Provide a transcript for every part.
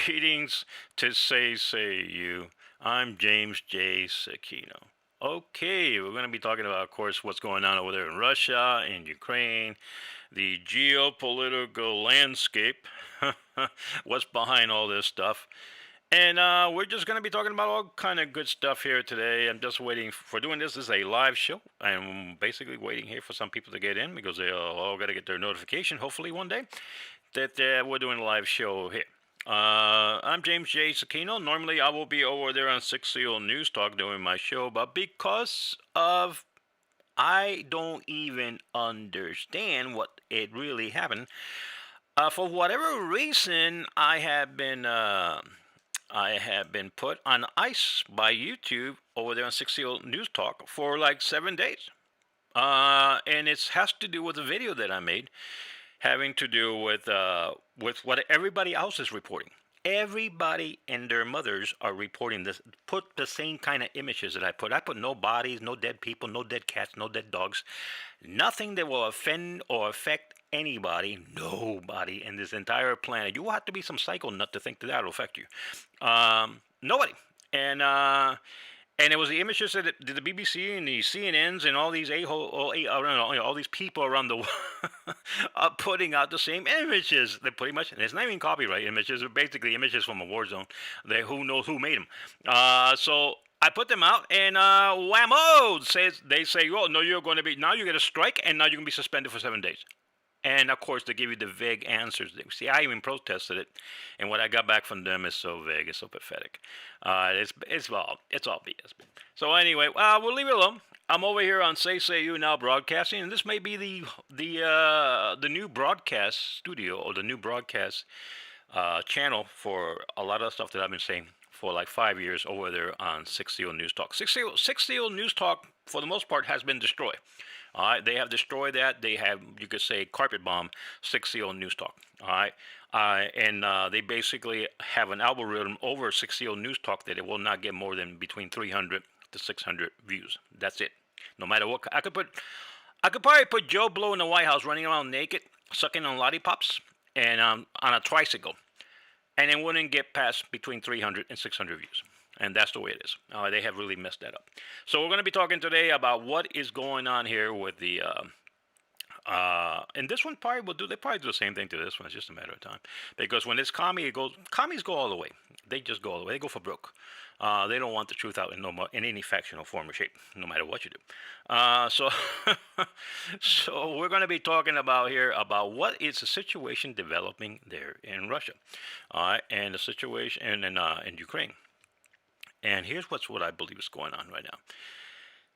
Greetings to say you. I'm James J. Sakino. Okay, we're going to be talking about, of course, what's going on over there in Russia and Ukraine, the geopolitical landscape, what's behind all this stuff. And we're just going to be talking about all kind of good stuff here today. I'm just waiting for doing this. This is a live show. I'm basically waiting here for some people to get in because they all got to get their notification, hopefully one day, that we're doing a live show here. I'm James J. Sakino. Normally, I will be over there on 6CO News Talk doing my show, but because of I don't even understand what it really happened. For whatever reason, I have been put on ice by YouTube over there on 6CO News Talk for like 7 days. And it has to do with a video that I made having to do with what everybody else is reporting. Everybody and their mothers are reporting this. Put the same kind of images that I put. I put no bodies, no dead people, no dead cats, no dead dogs. Nothing that will offend or affect anybody, nobody in this entire planet. You will have to be some psycho nut to think that will affect you. Nobody. And it was the images that the BBC and the CNNs and all these all these people around the world are putting out the same images. They pretty much, and it's not even copyright images. They're basically images from a war zone. Who knows who made them. So I put them out, and whammo! They say, oh no, you're going to be now. You get a strike, and now you're going to be suspended for 7 days. And of course, they give you the vague answers. See, I even protested it, and what I got back from them is so vague, it's so pathetic. It's all BS. So anyway, we'll leave it alone. I'm over here on Say You Now Broadcasting, and this may be the new broadcast studio or the new broadcast channel for a lot of stuff that I've been saying for like 5 years over there on 6CO News Talk. 6CO News Talk, for the most part, has been destroyed. All right, they have destroyed that. They have, you could say, carpet bomb 6CO News Talk. All right, and they basically have an algorithm over 6CO News Talk that it will not get more than between 300 to 600 views. That's it. No matter what, I could probably put Joe Blow in the White House running around naked, sucking on lollipops, and on a tricycle, and it wouldn't get past between 300 and 600 views. And that's the way it is. They have really messed that up. So we're going to be talking today about what is going on here with the, and this one probably will do, they probably do the same thing to this one. It's just a matter of time. Because when it's commies go all the way. They just go all the way. They go for broke. They don't want the truth out in any factional form or shape, no matter what you do. So we're going to be talking about what is the situation developing there in Russia, and the situation in Ukraine. And here's what I believe is going on right now.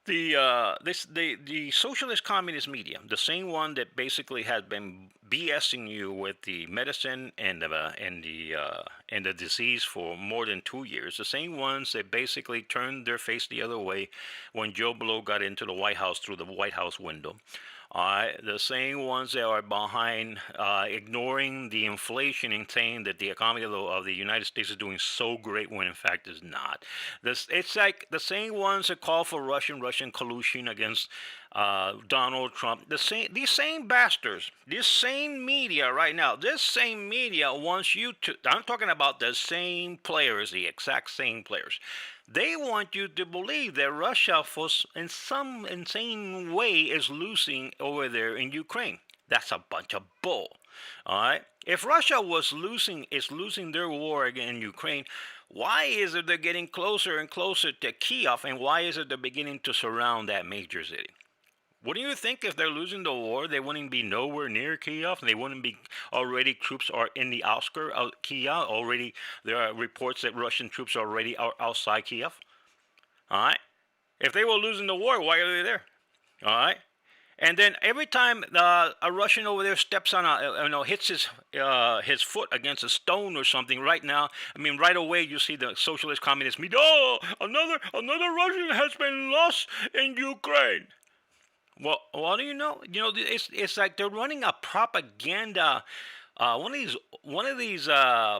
The socialist communist media, the same one that basically has been BSing you with the medicine and the disease for more than 2 years, the same ones that basically turned their face the other way when Joe Blow got into the White House through the White House window. The same ones that are behind ignoring the inflation and saying that the economy of the United States is doing so great when in fact it's not. It's like the same ones that call for Russian collusion against Donald Trump. These same bastards, this same media right now, this same media wants you to. I'm talking about the same players, the exact same players. They want you to believe that Russia, in some insane way, is losing over there in Ukraine. That's a bunch of bull. All right. If Russia is losing their war in Ukraine, why is it they're getting closer and closer to Kiev, and why is it they're beginning to surround that major city? Wouldn't you think if they're losing the war, they wouldn't be nowhere near Kiev? They wouldn't be already troops are in the outskirts of Kiev. Already there are reports that Russian troops already are outside Kiev. All right. If they were losing the war, why are they there? All right. And then every time a Russian over there steps on hits his foot against a stone or something, right now, right away you see the socialist communist media. Oh, another Russian has been lost in Ukraine. Well, what do you know? It's like they're running a propaganda. One of these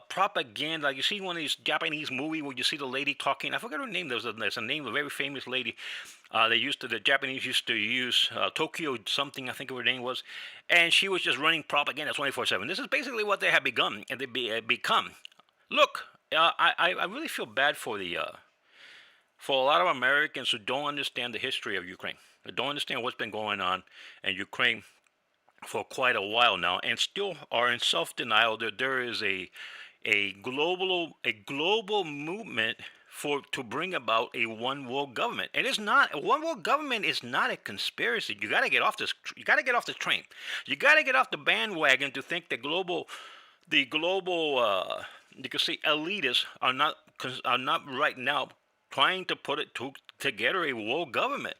propaganda. You see one of these Japanese movie where you see the lady talking. I forgot her name. There's a name of a very famous lady. The Japanese used to use Tokyo something. I think her name was, and she was just running propaganda 24/7. This is basically what they have begun and they become. Look, I really feel bad for a lot of Americans who don't understand the history of Ukraine. They don't understand what's been going on in Ukraine for quite a while now, and still are in self-denial that there is a global movement for to bring about a one world government. And it's not a one world government is not a conspiracy. You got to get off this. You got to get off the train. You got to get off the bandwagon to think the global you can say elitists are not right now trying to put it together a world government.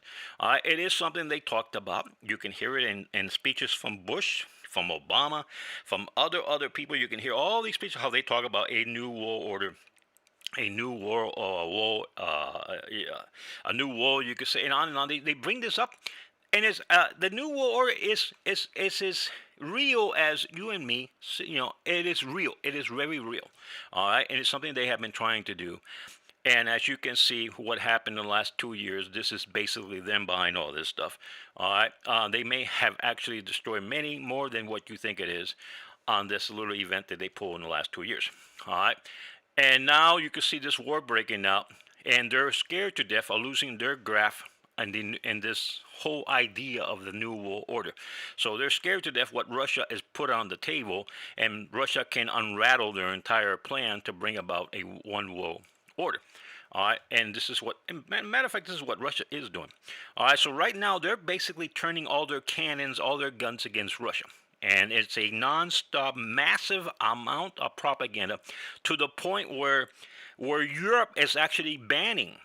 It is something they talked about. You can hear it in speeches from Bush, from Obama, from other people. You can hear all these speeches how they talk about a new world order, a new yeah, a new world. You could say, and on and on. They bring this up, and it's the new world order is as real as you and me. It is real. It is very real. All right, and it's something they have been trying to do. And as you can see, what happened in the last 2 years, this is basically them behind all this stuff. All right, they may have actually destroyed many more than what you think it is on this little event that they pulled in the last 2 years. All right, and now you can see this war breaking out, and they're scared to death of losing their grasp and this whole idea of the new world order. So they're scared to death what Russia is put on the table, and Russia can unravel their entire plan to bring about a one world order. All right, and this is what, matter of fact, this is what Russia is doing. All right, so right now they're basically turning all their cannons, all their guns against Russia. And it's a non-stop, massive amount of propaganda to the point where Europe is actually banning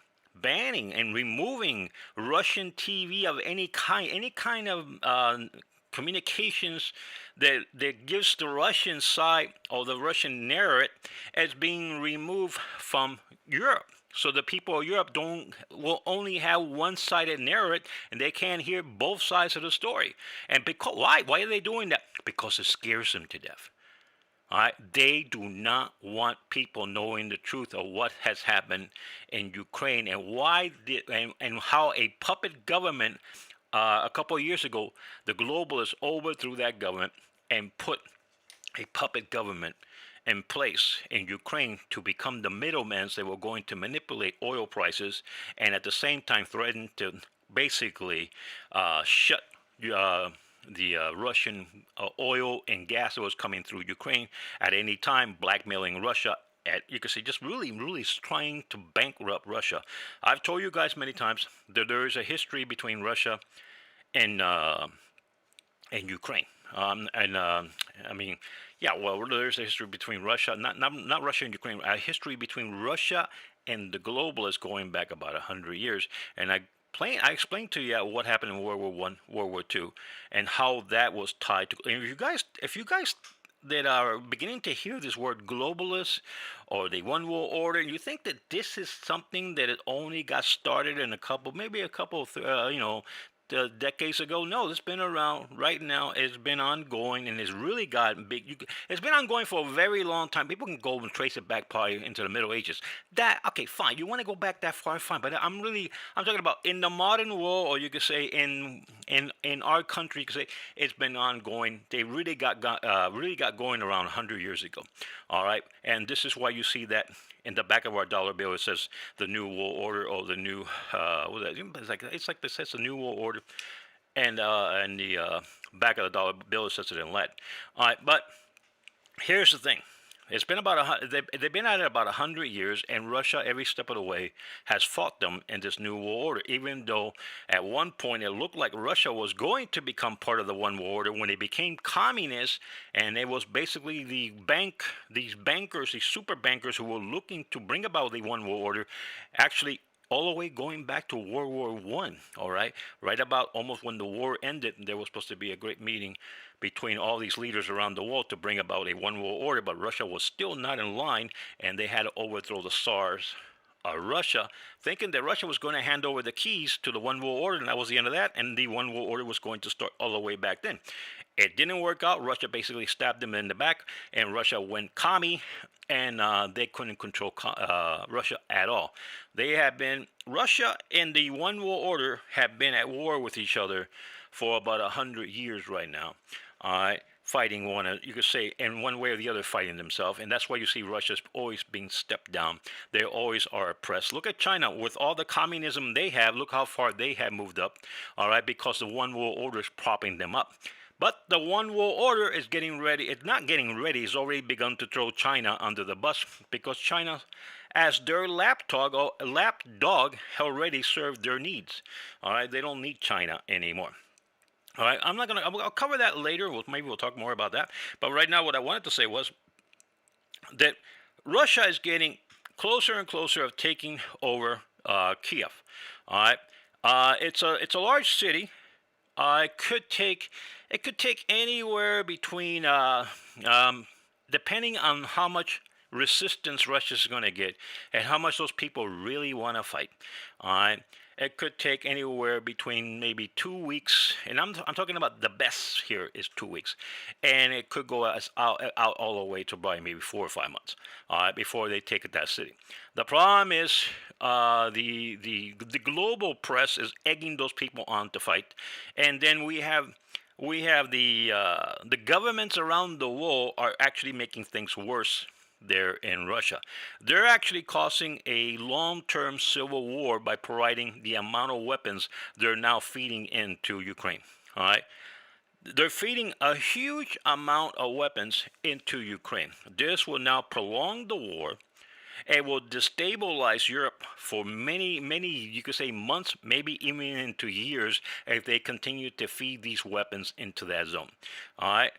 and removing Russian TV of any kind of communications that gives the Russian side or the Russian narrative as being removed from Europe. So the people of Europe will only have one-sided narrative, and they can't hear both sides of the story. And because why are they doing that? Because it scares them to death. All right, they do not want people knowing the truth of what has happened in Ukraine and and how a puppet government a couple of years ago, the globalists overthrew that government and put a puppet government in place in Ukraine to become the middlemen that were going to manipulate oil prices and at the same time threaten to basically shut the Russian oil and gas that was coming through Ukraine at any time, blackmailing Russia. You can see just really trying to bankrupt Russia. I've told you guys many times that there is a history between Russia and Ukraine. I mean, yeah, well, there's a history between Russia, not Russia and Ukraine, a history between Russia and the globalists going back about 100 years. And I explained to you what happened in World War One, World War Two, and how that was tied to. And if you guys that are beginning to hear this word globalist or the one world order, you think that this is something that it only got started in maybe a couple of, decades ago. No, it's been around right now. It's been ongoing and it's really gotten big. It's been ongoing for a very long time. People can go and trace it back probably into the Middle Ages. Okay, fine. You want to go back that far, fine. But I'm talking about in the modern world, or you could say in our country. You could say it's been ongoing. They really got going around 100 years ago. All right, and this is why you see that in the back of our dollar bill it says the new world order or the new it's like this says the new world order, and the back of the dollar bill it says it in lead. All right, but here's the thing. It's been they've been at it about 100 years, and Russia every step of the way has fought them in this new world order. Even though at one point it looked like Russia was going to become part of the one world order when they became communist, and it was basically these bankers, these super bankers who were looking to bring about the one world order, actually all the way going back to World War One. All right, right about almost when the war ended, there was supposed to be a great meeting between all these leaders around the world to bring about a one world order, but Russia was still not in line, and they had to overthrow the Tsars of Russia, thinking that Russia was going to hand over the keys to the one world order, and that was the end of that, and the one world order was going to start all the way back then. It didn't work out. Russia basically stabbed them in the back, and Russia went commie, and they couldn't control Russia at all. Russia and the one world order have been at war with each other for about 100 years right now. All right. fighting you could say, in one way or the other, fighting themselves. And that's why you see Russia's always being stepped down. They always are oppressed. Look at China. With all the communism they have, look how far they have moved up, all right, because the one world order is propping them up. But the one world order is getting ready. It's not getting ready. It's already begun to throw China under the bus, because China, as their lapdog, already served their needs. All right, they don't need China anymore. All right, I'm not gonna. I'll cover that later. Maybe we'll talk more about that. But right now, what I wanted to say was that Russia is getting closer and closer of taking over Kiev. All right, it's a large city. It could take anywhere between depending on how much resistance Russia's going to get and how much those people really want to fight. All right. It could take anywhere between maybe 2 weeks, and I'm talking about the best here is 2 weeks, and it could go out all the way to probably maybe 4 or 5 months, before they take that city. The problem is the global press is egging those people on to fight, and then we have the governments around the world are actually making things worse there in Russia. They're actually causing a long-term civil war by providing the amount of weapons they're now feeding into Ukraine. All right. They're feeding a huge amount of weapons into Ukraine. This will now prolong the war. It will destabilize Europe for many, many, you could say, months, maybe even into years, if they continue to feed these weapons into that zone. All right.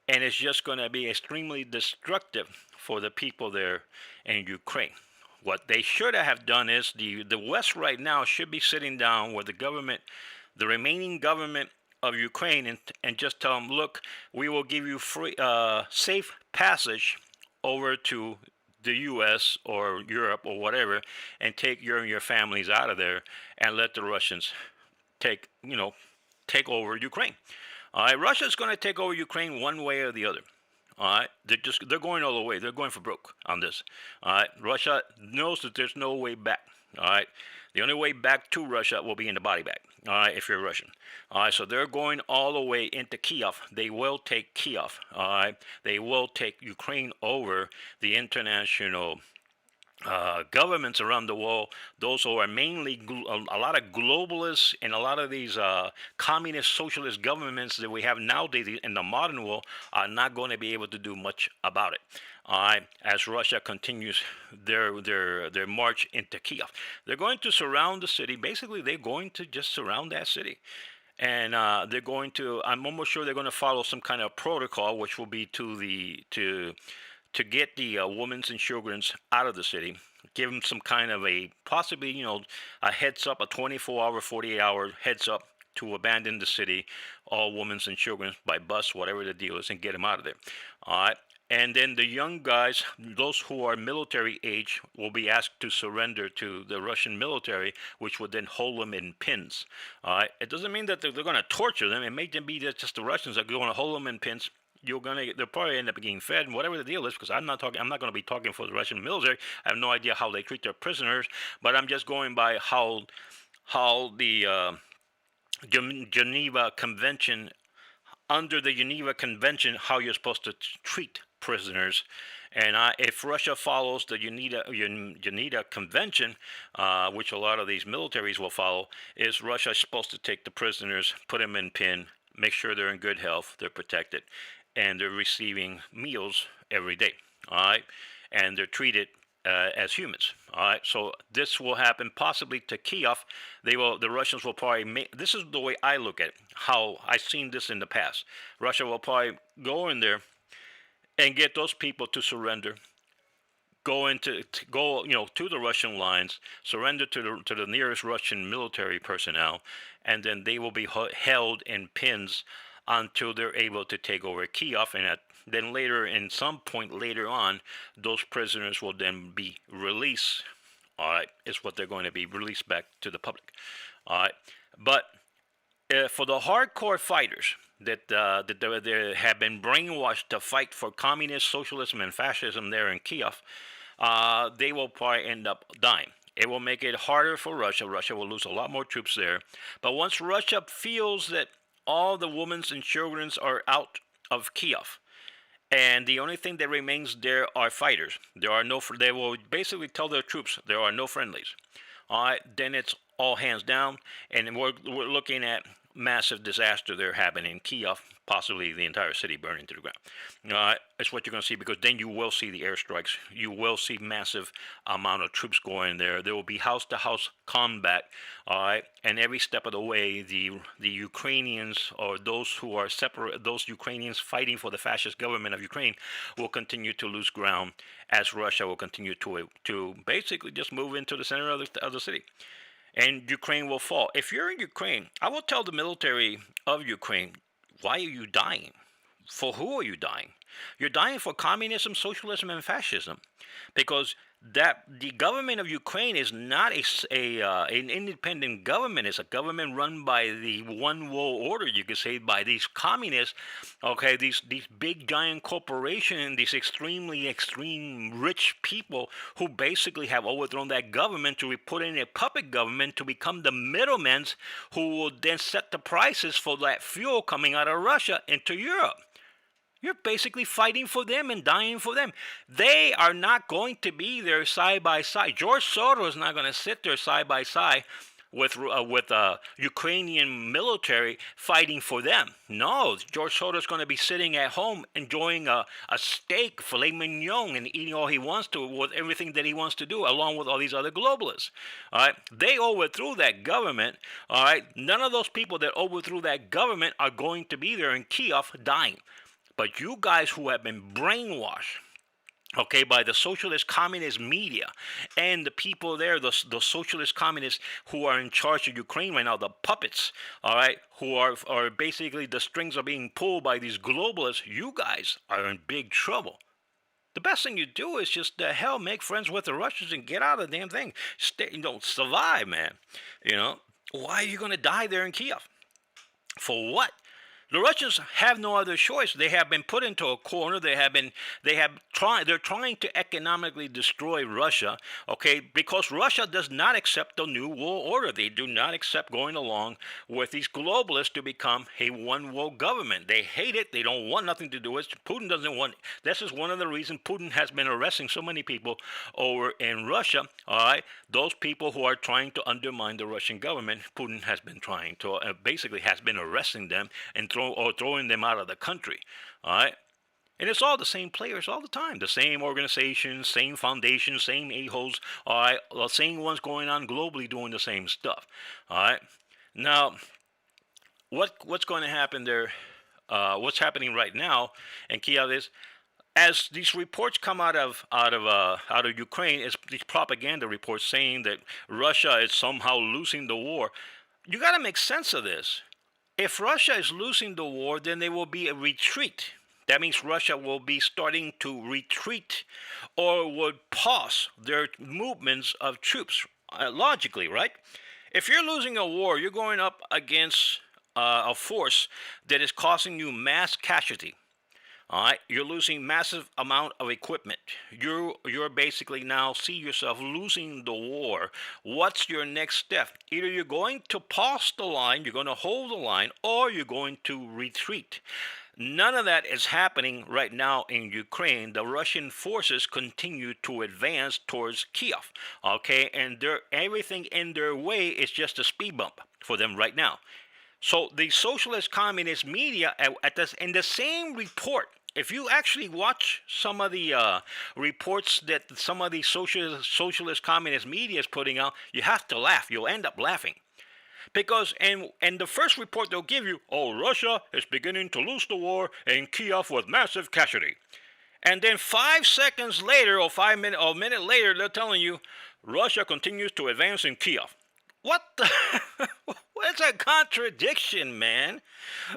And it's just going to be extremely destructive for the people there in Ukraine. What they should have done is the West right now should be sitting down with the government, the remaining government of Ukraine, and just tell them, look, we will give you free, safe passage over to the U.S. or Europe or whatever, and take your families out of there, and let the Russians take take over Ukraine. All right, Russia's going to take over Ukraine one way or the other. All right, they're going all the way. They're going for broke on this. All right, Russia knows that there's no way back. All right, the only way back to Russia will be in the body bag. All right, if you're Russian. All right, so they're going all the way into Kiev. They will take Kiev. All right, they will take Ukraine over the international governments around the world, those who are mainly a lot of globalists and a lot of these communist socialist governments that we have nowadays in the modern world, are not going to be able to do much about it. As Russia continues their march into Kiev, they're going to surround the city. Basically, they're going to just surround that city. And they're going to. I'm almost sure they're going to follow some kind of protocol, which will be to get the women and children out of the city, give them some kind of a possibly, a heads up, a 24-hour, 48-hour heads up to abandon the city, all women and children by bus, whatever the deal is, and get them out of there. All right. And then the young guys, those who are military age, will be asked to surrender to the Russian military, which would then hold them in pins. All right. It doesn't mean that they're going to torture them. It may be that just the Russians are going to hold them in pins. They'll probably end up getting fed, and whatever the deal is, because I'm not going to be talking for the Russian military. I have no idea how they treat their prisoners, but I'm just going by how the Geneva Convention, under the Geneva Convention, how you're supposed to treat prisoners. And if Russia follows the Geneva Convention, which a lot of these militaries will follow, is Russia supposed to take the prisoners, put them in pin, make sure they're in good health, they're protected, and they're receiving meals every day. All right, and they're treated as humans. All right, so this will happen possibly to Kiev. The Russians will probably make. This is the way I look at it, how I've seen this in the past. Russia will probably go in there and get those people to surrender. Go to the Russian lines, surrender to the nearest Russian military personnel, and then they will be held in pins until they're able to take over Kiev, and then later, in some point later on, those prisoners will then be released. All right, is what they're going to be released back to the public. All right, but for the hardcore fighters that they have been brainwashed to fight for communist socialism and fascism there in Kiev, they will probably end up dying. It will make it harder for Russia. Russia will lose a lot more troops there. But once Russia feels that all the women and children are out of Kiev. And the only thing that remains there are fighters. There are no. They will basically tell their troops there are no friendlies. All right, then it's all hands down, and we're looking at massive disaster there happening in Kiev, possibly the entire city burning to the ground. That's what you're going to see, because then you will see the airstrikes. You will see massive amount of troops going there. There will be house-to-house combat. All right, and every step of the way, the Ukrainians, or those who are separate, those Ukrainians fighting for the fascist government of Ukraine, will continue to lose ground, as Russia will continue to basically just move into the center of the city, and Ukraine will fall. If you're in Ukraine, I will tell the military of Ukraine, why are you dying? For who are you dying? You're dying for communism, socialism, and fascism, because that the government of Ukraine is not an independent government. It's a government run by the one world order, you could say, by these communists. Okay, these big giant corporations, these extreme rich people who basically have overthrown that government to be put in a puppet government to become the middlemen who will then set the prices for that fuel coming out of Russia into Europe. You're basically fighting for them and dying for them. They are not going to be there side by side. George Soros is not going to sit there side by side with Ukrainian military fighting for them. No, George Soros is going to be sitting at home enjoying a steak, filet mignon, and eating all he wants to with everything that he wants to do, along with all these other globalists. All right, they overthrew that government. All right, none of those people that overthrew that government are going to be there in Kiev dying. But you guys who have been brainwashed, okay, by the socialist communist media and the people there, the socialist communists who are in charge of Ukraine right now, the puppets, all right, who are basically the strings are being pulled by these globalists, you guys are in big trouble. The best thing you do is just the hell make friends with the Russians and get out of the damn thing. Stay, survive, man. Why are you going to die there in Kiev? For what? The Russians have no other choice. They have been put into a corner. They're trying to economically destroy Russia, okay, because Russia does not accept the new world order. They do not accept going along with these globalists to become a one world government. They hate it. They don't want nothing to do with it. Putin doesn't want it. This is one of the reasons Putin has been arresting so many people over in Russia, all right? Those people who are trying to undermine the Russian government, Putin has been trying to, basically has been arresting them and throwing them out of the country. All right, and it's all the same players all the time, the same organizations, same foundations, same a-holes. All right, the same ones going on globally doing the same stuff. All right, now what's going to happen there? What's happening right now in Kiev is, as these reports come out of Ukraine, it's these propaganda reports saying that Russia is somehow losing the war. You got to make sense of this. If Russia is losing the war, then there will be a retreat. That means Russia will be starting to retreat or would pause their movements of troops, logically, right? If you're losing a war, you're going up against a force that is causing you mass casualty. All right, you're losing massive amount of equipment. You're basically now see yourself losing the war. What's your next step? Either you're going to pause the line, you're going to hold the line, or you're going to retreat. None of that is happening right now in Ukraine. The Russian forces continue to advance towards Kiev. Okay, and everything in their way is just a speed bump for them right now. So the socialist communist media in the same report, if you actually watch some of the reports that some of the socialist communist media is putting out, you have to laugh. You'll end up laughing. Because in the first report they'll give you, oh, Russia is beginning to lose the war in Kiev with massive casualty. And then 5 seconds later, or a minute later, they're telling you, Russia continues to advance in Kiev. What the? What's a contradiction, man?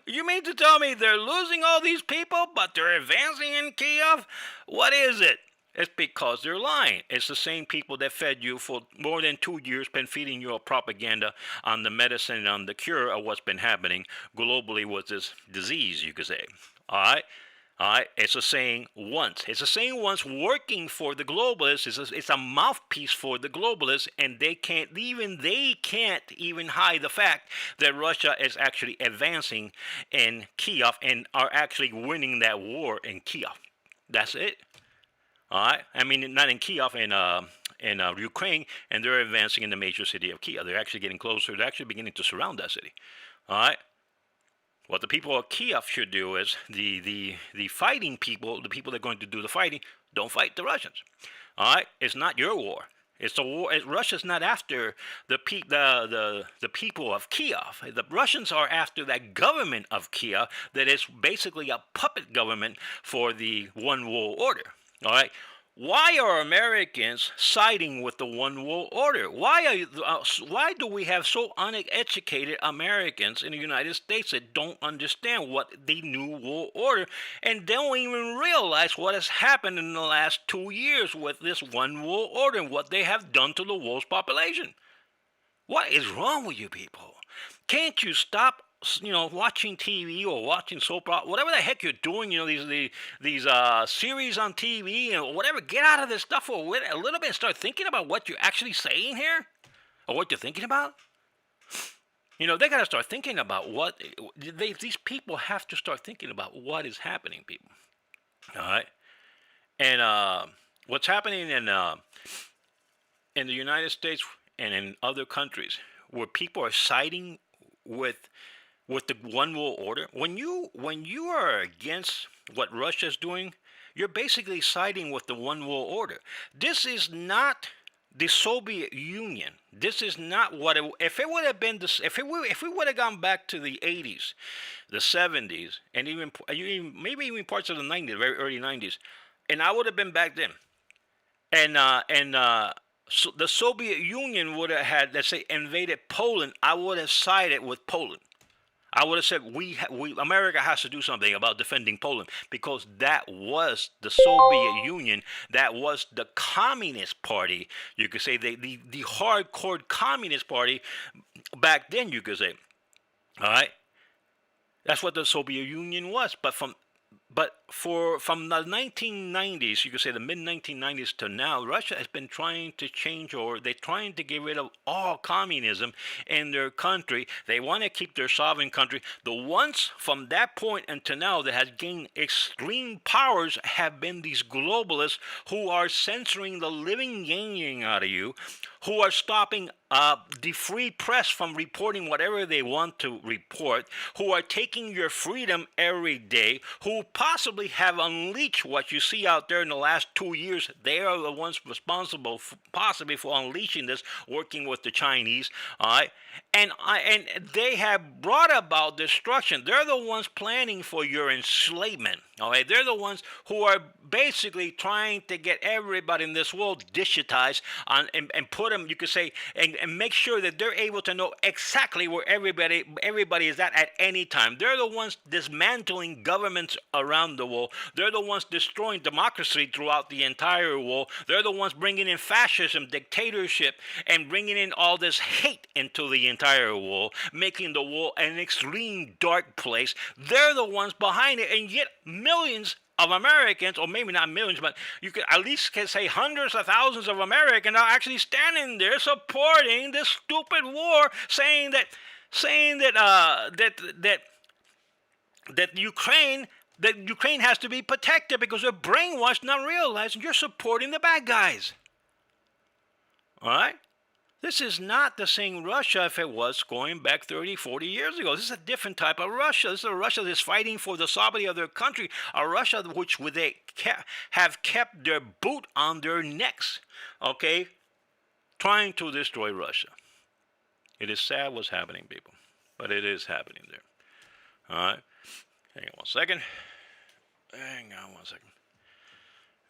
You mean to tell me they're losing all these people, but they're advancing in Kiev? What is it? It's because they're lying. It's the same people that fed you for more than 2 years, been feeding you a propaganda on the medicine and on the cure of what's been happening globally with this disease, you could say. All right? All right, it's a saying once. It's a saying once working for the globalists. It's a mouthpiece for the globalists, and they can't even hide the fact that Russia is actually advancing in Kiev and are actually winning that war in Kiev. That's it. All right. I mean, not in Kiev, in Ukraine, and they're advancing in the major city of Kiev. They're actually getting closer. They're actually beginning to surround that city. All right. What the people of Kiev should do is the fighting people, the people that are going to do the fighting, don't fight the Russians. All right, it's not your war. It's a war. Russia's not after the people of Kiev. The Russians are after that government of Kiev that is basically a puppet government for the one world order. All right. Why are Americans siding with the one world order? Why do we have so uneducated Americans in the United States that don't understand what the new world order and don't even realize what has happened in the last 2 years with this one world order and what they have done to the world's population? What is wrong with you people? Can't you stop, watching TV or watching soap opera, whatever the heck you're doing? These series on TV and whatever. Get out of this stuff for a little bit and start thinking about what you're actually saying here, or what you're thinking about. They got to start thinking about these people have to start thinking about what is happening, people. All right, and what's happening in the United States and in other countries where people are siding with the one world order. When you are against what Russia's doing, you're basically siding with the one world order. This is not the Soviet Union. This is not what if it would have been this. If we would have gone back to the 80s, the 70s, and maybe even parts of the 90s, very early 90s, and I would have been back then, and so the Soviet Union would have had, let's say, invaded Poland, I would have sided with Poland. I would have said America has to do something about defending Poland, because that was the Soviet Union. That was the Communist Party. You could say the hardcore Communist Party back then. You could say, all right, that's what the Soviet Union was. But from the 1990s, you could say the mid 1990s to now, Russia has been trying to change, or they're trying to get rid of all communism in their country. They want to keep their sovereign country. The ones from that point until now that has gained extreme powers have been these globalists who are censoring the living yang out of you, who are stopping the free press from reporting whatever they want to report, who are taking your freedom every day, who possibly have unleashed what you see out there in the last 2 years. They are the ones responsible possibly for unleashing this, working with the Chinese. All right. And they have brought about destruction. They're the ones planning for your enslavement. All right, they're the ones who are basically trying to get everybody in this world digitized and put them, you could say, and make sure that they're able to know exactly where everybody is at any time. They're the ones dismantling governments around the world. They're the ones destroying democracy throughout the entire world. They're the ones bringing in fascism, dictatorship, and bringing in all this hate into the entire world, making the world an extreme dark place. They're the ones behind it, and yet millions of Americans, or maybe not millions, but you could at least say hundreds of thousands of Americans are actually standing there supporting this stupid war, saying that Ukraine has to be protected because they're brainwashed, not realizing you're supporting the bad guys. All right? This is not the same Russia if it was going back 30, 40 years ago. This is a different type of Russia. This is a Russia that's fighting for the sovereignty of their country, a Russia which they have kept their boot on their necks, okay, trying to destroy Russia. It is sad what's happening, people, but it is happening there. All right? Hang on one second.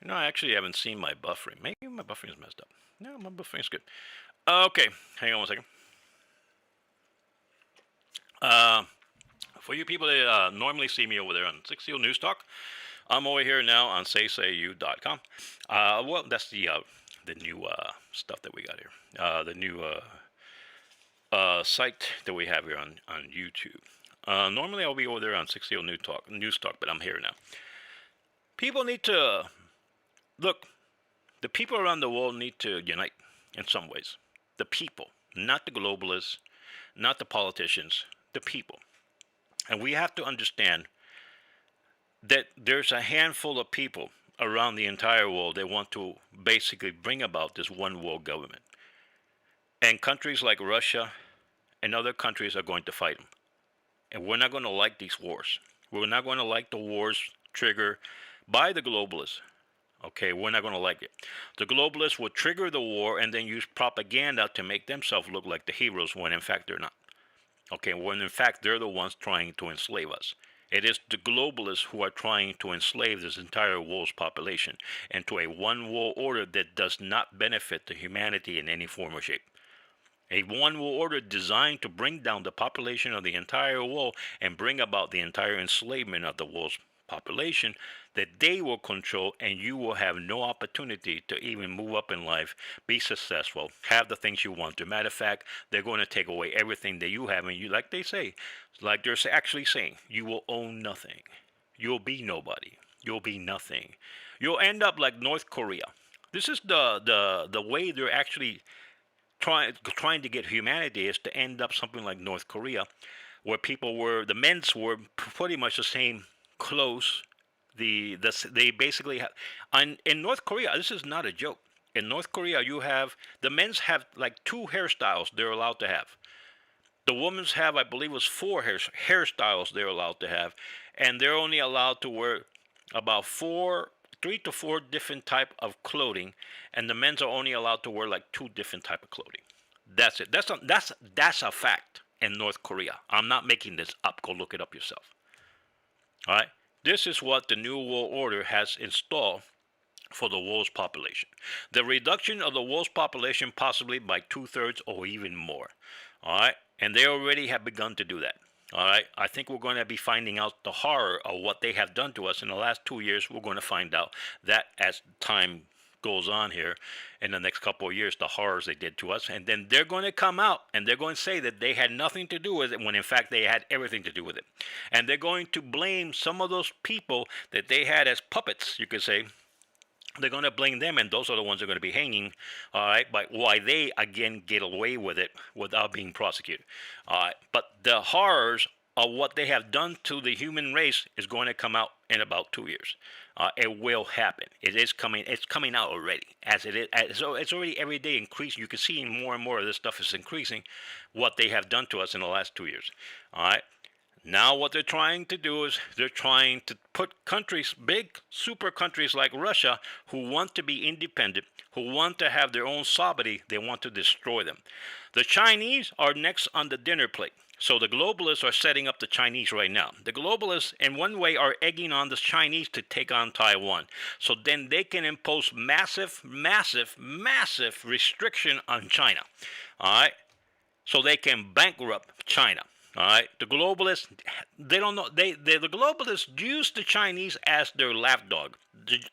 I actually haven't seen my buffering. Maybe my buffering is messed up. No, my buffering is good. Okay, hang on one second. For you people that normally see me over there on 60 News Talk, I'm over here now on saysayu.com. Well, that's the new stuff that we got here. The new site that we have here on YouTube. Normally I'll be over there on 60 News Talk, but I'm here now. People need to look. The people around the world need to unite in some ways. The people, not the globalists, not the politicians, the people. And we have to understand that there's a handful of people around the entire world that want to basically bring about this one world government. And countries like Russia and other countries are going to fight them. And we're not going to like these wars. We're not going to like the wars triggered by the globalists. Okay, we're not going to like it. The globalists will trigger the war and then use propaganda to make themselves look like the heroes when in fact they're not. Okay, when in fact they're the ones trying to enslave us. It is the globalists who are trying to enslave this entire world's population into a one world order that does not benefit the humanity in any form or shape. A one world order designed to bring down the population of the entire world and bring about the entire enslavement of the world's population that they will control, and you will have no opportunity to even move up in life, be successful, have the things you want. As a matter of fact, they're going to take away everything that you have, and you, like they say, like they're actually saying, you will own nothing. You'll be nobody. You'll be nothing. You'll end up like North Korea. This is the way they're actually trying to get humanity, is to end up something like North Korea, where the men's were pretty much the same clothes. They basically have, in North Korea, this is not a joke. In North Korea, the men's have like two hairstyles they're allowed to have. The women's have, I believe, was four hairstyles they're allowed to have, and they're only allowed to wear about 3 to 4 different type of clothing, and the men's are only allowed to wear like 2 different type of clothing. That's it. That's a fact in North Korea. I'm not making this up. Go look it up yourself. All right. This is what the New World Order has installed for the world's population. The reduction of the world's population possibly by 2/3 or even more. All right. And they already have begun to do that. All right. I think we're going to be finding out the horror of what they have done to us in the last 2 years. We're going to find out that as time goes on here in the next couple of years, the horrors they did to us. And then they're going to come out and they're going to say that they had nothing to do with it, when in fact they had everything to do with it. And they're going to blame some of those people that they had as puppets, you could say. They're going to blame them, and those are the ones that are going to be hanging, all right, but why they, again, get away with it without being prosecuted. All right, but the horrors of what they have done to the human race is going to come out in about 2 years. It will happen. It is coming. It's coming out already, as it is. So it's already every day increasing. You can see more and more of this stuff is increasing, what they have done to us in the last 2 years. All right. Now what they're trying to do is they're trying to put countries, big super countries like Russia, who want to be independent, who want to have their own sovereignty, they want to destroy them. The Chinese are next on the dinner plate. So the globalists are setting up the Chinese right now. The globalists, in one way, are egging on the Chinese to take on Taiwan. So then they can impose massive, massive, massive restriction on China. All right? So they can bankrupt China. All right, the globalists, they don't know. The globalists use the Chinese as their lapdog.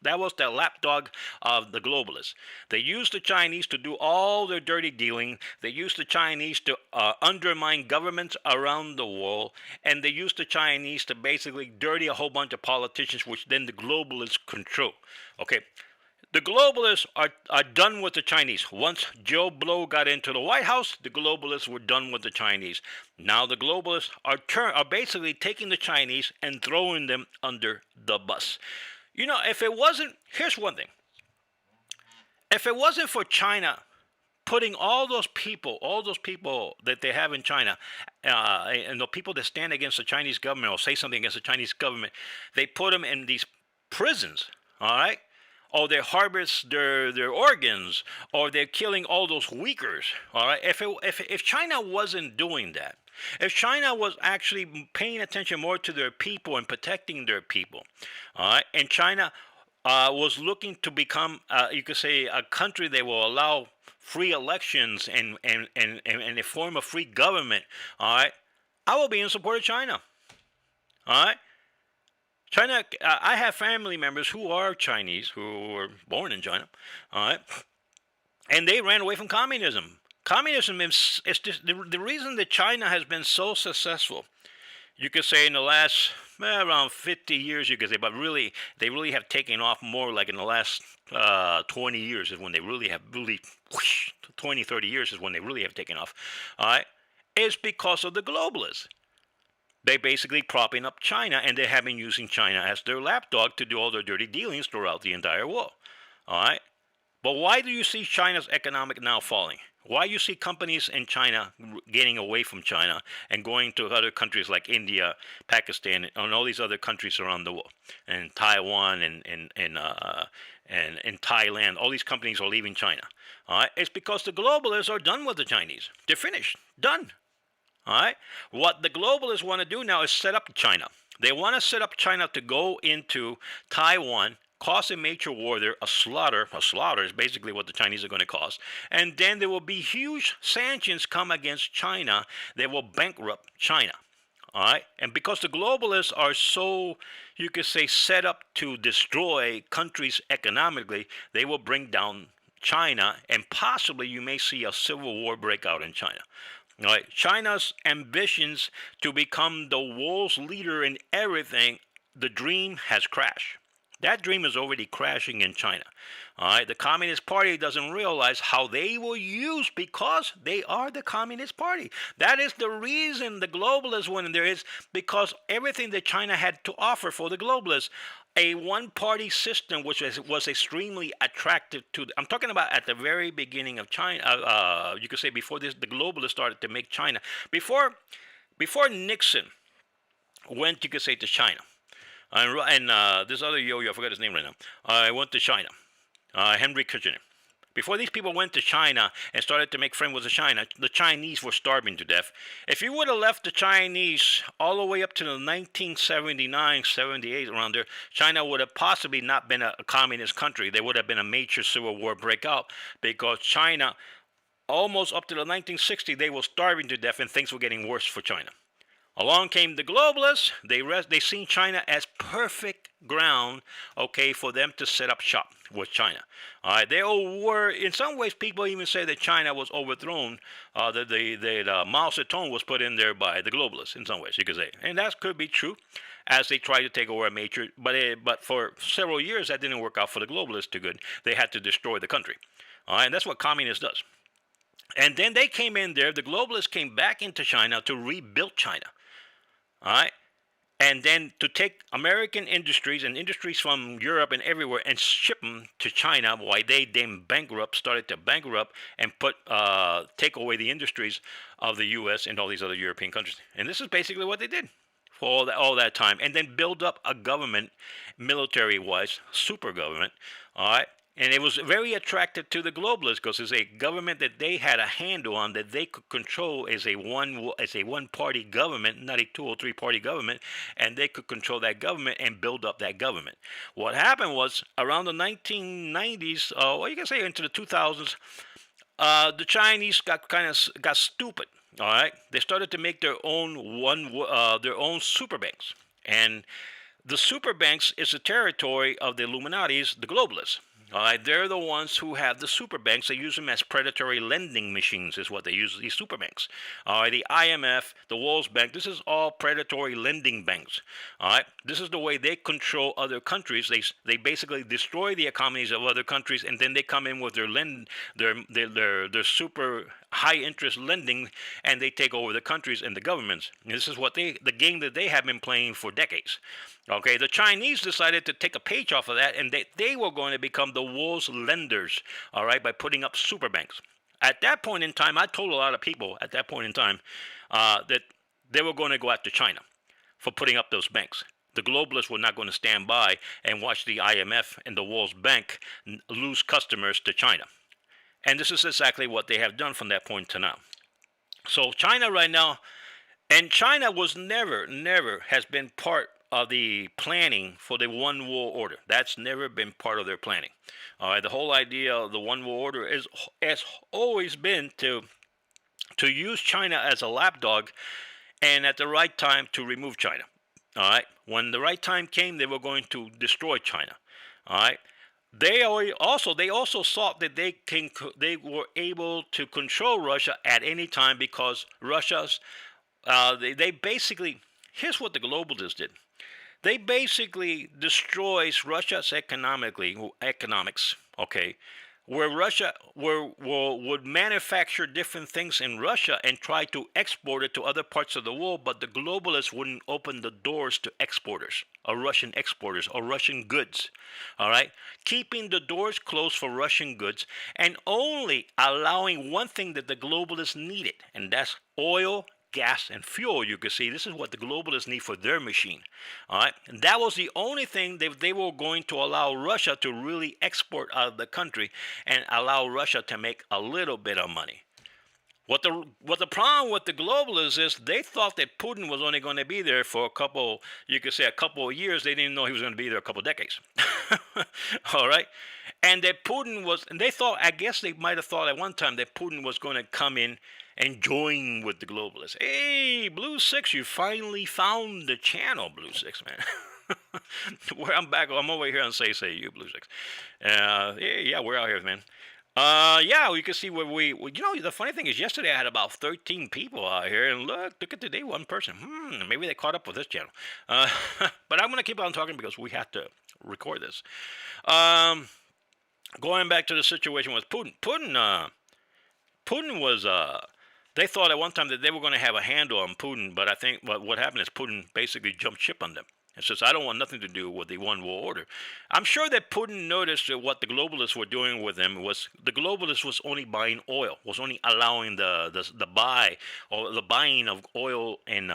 That was the lapdog of the globalists. They used the Chinese to do all their dirty dealing. They used the Chinese to undermine governments around the world, and they used the Chinese to basically dirty a whole bunch of politicians, which then the globalists control. Okay. The globalists are done with the Chinese. Once Joe Blow got into the White House, the globalists were done with the Chinese. Now the globalists are basically taking the Chinese and throwing them under the bus. You know, here's one thing. If it wasn't for China putting all those people that they have in China, and the people that stand against the Chinese government or say something against the Chinese government, they put them in these prisons, all right? Or they harvest their organs, or they're killing all those Uyghurs. All right, if China wasn't doing that, if China was actually paying attention more to their people and protecting their people, all right, and China was looking to become, you could say, a country that will allow free elections and a form of free government, all right, I will be in support of China. All right. China, I have family members who are Chinese, who were born in China, all right, and they ran away from communism. Communism is just the reason that China has been so successful You could say in the last around 50 years, you could say, but really, they really have taken off more like in the last 20 years is when they really have really, whoosh, 20, 30 years is when they really have taken off. All right. It's because of the globalists. They basically propping up China, and they have been using China as their lapdog to do all their dirty dealings throughout the entire world. All right. But why do you see China's economic now falling? Why you see companies in China getting away from China and going to other countries like India, Pakistan, and all these other countries around the world, and Taiwan and Thailand? All these companies are leaving China. All right, it's because the globalists are done with the Chinese. They're finished, done. All right. What the globalists want to do now is set up China. They want to set up China to go into Taiwan, cause a major war there, a slaughter. A slaughter is basically what the Chinese are going to cause. And then there will be huge sanctions come against China. They will bankrupt China. All right. And because the globalists are so, you could say, set up to destroy countries economically, they will bring down China, and possibly you may see a civil war break out in China. Right. China's ambitions to become the world's leader in everything, the dream has crashed. That dream is already crashing in China. All right. The Communist Party doesn't realize how they will use, because they are the Communist Party. That is the reason the globalists went in there, is because everything that China had to offer for the globalists, a one-party system, which was extremely attractive to. I'm talking about at the very beginning of China. You could say before this, the globalists started to make China. Before Nixon went, you could say, to China, and this other yo-yo, I forgot his name right now. I went to China. Henry Kissinger. Before these people went to China and started to make friends with China, the Chinese were starving to death. If you would have left the Chinese all the way up to the 1979, 78, around there, China would have possibly not been a communist country. There would have been a major civil war breakout, because China, almost up to the 1960s, they were starving to death and things were getting worse for China. Along came the globalists. They seen China as perfect ground, okay, for them to set up shop with China. All right, they were, in some ways, people even say that China was overthrown, that Mao Zedong was put in there by the globalists, in some ways, you could say. And that could be true, as they tried to take over a major, but for several years, that didn't work out for the globalists too good. They had to destroy the country. All right, and that's what communists does. And then they came in there, the globalists came back into China to rebuild China. All right. And then to take American industries and industries from Europe and everywhere and ship them to China, while they then started to bankrupt and take away the industries of the U.S. and all these other European countries. And this is basically what they did for all that time. And then build up a government, military-wise, super government, all right. And it was very attractive to the globalists, because it's a government that they had a handle on, that they could control as a one-party government, not a 2 or 3-party government, and they could control that government and build up that government. What happened was, around the 1990s, or you can say into the 2000s, the Chinese got stupid. All right, they started to make their own super banks, and the super banks is the territory of the Illuminatis, the globalists. All right, they're the ones who have the super banks. They use them as predatory lending machines, is what they use these super banks. All right, the IMF, the World Bank, this is all predatory lending banks. All right, this is the way they control other countries. They basically destroy the economies of other countries, and then they come in with their super high interest lending, and they take over the countries and the governments. And this is the game that they have been playing for decades. Okay, the Chinese decided to take a page off of that, and they were going to become the world's lenders, all right, by putting up super banks. At that point in time, I told a lot of people at that point in time that they were going to go after China for putting up those banks. The globalists were not going to stand by and watch the IMF and the World Bank lose customers to China. And this is exactly what they have done from that point to now. So China right now, and China was never has been part of the planning for the one world order. That's never been part of their planning. All right, the whole idea of the one world order has always been to use China as a lapdog, and at the right time to remove China. All right, when the right time came, they were going to destroy China. All right. They also thought that they were able to control Russia at any time, because Russia's they basically, Here's what the globalists did. They basically destroys Russia's economics. Okay, where Russia would manufacture different things in Russia and try to export it to other parts of the world, but the globalists wouldn't open the doors to exporters or Russian exporters or Russian goods. All right, keeping the doors closed for Russian goods and only allowing one thing that the globalists needed, and that's oil, gas, and fuel. You can see this is what the globalists need for their machine. All right, and that was the only thing they were going to allow Russia to really export out of the country and allow Russia to make a little bit of money. What the problem with the globalists is they thought that Putin was only going to be there for a couple, you could say a couple of years. They didn't know he was going to be there a couple of decades. All right, and that Putin was, and they thought, I guess they might have thought at one time that Putin was going to come in and join with the globalists. Hey, Blue Six, you finally found the channel, Blue Six, man. Where I'm back, I'm over here on Say You, Blue Six. Yeah, we're out here, man. Yeah, we can see where the funny thing is, yesterday I had about 13 people out here, and look at today, one person. Maybe they caught up with this channel. But I'm gonna keep on talking because we have to record this. Um, Going back to the situation with Putin. Putin was they thought at one time that they were going to have a handle on Putin, but I think what happened is Putin basically jumped ship on them and says, I don't want nothing to do with the one world order. I'm sure that Putin noticed that what the globalists were doing with him was the globalists was only buying oil, was only allowing the buy or the buying of oil and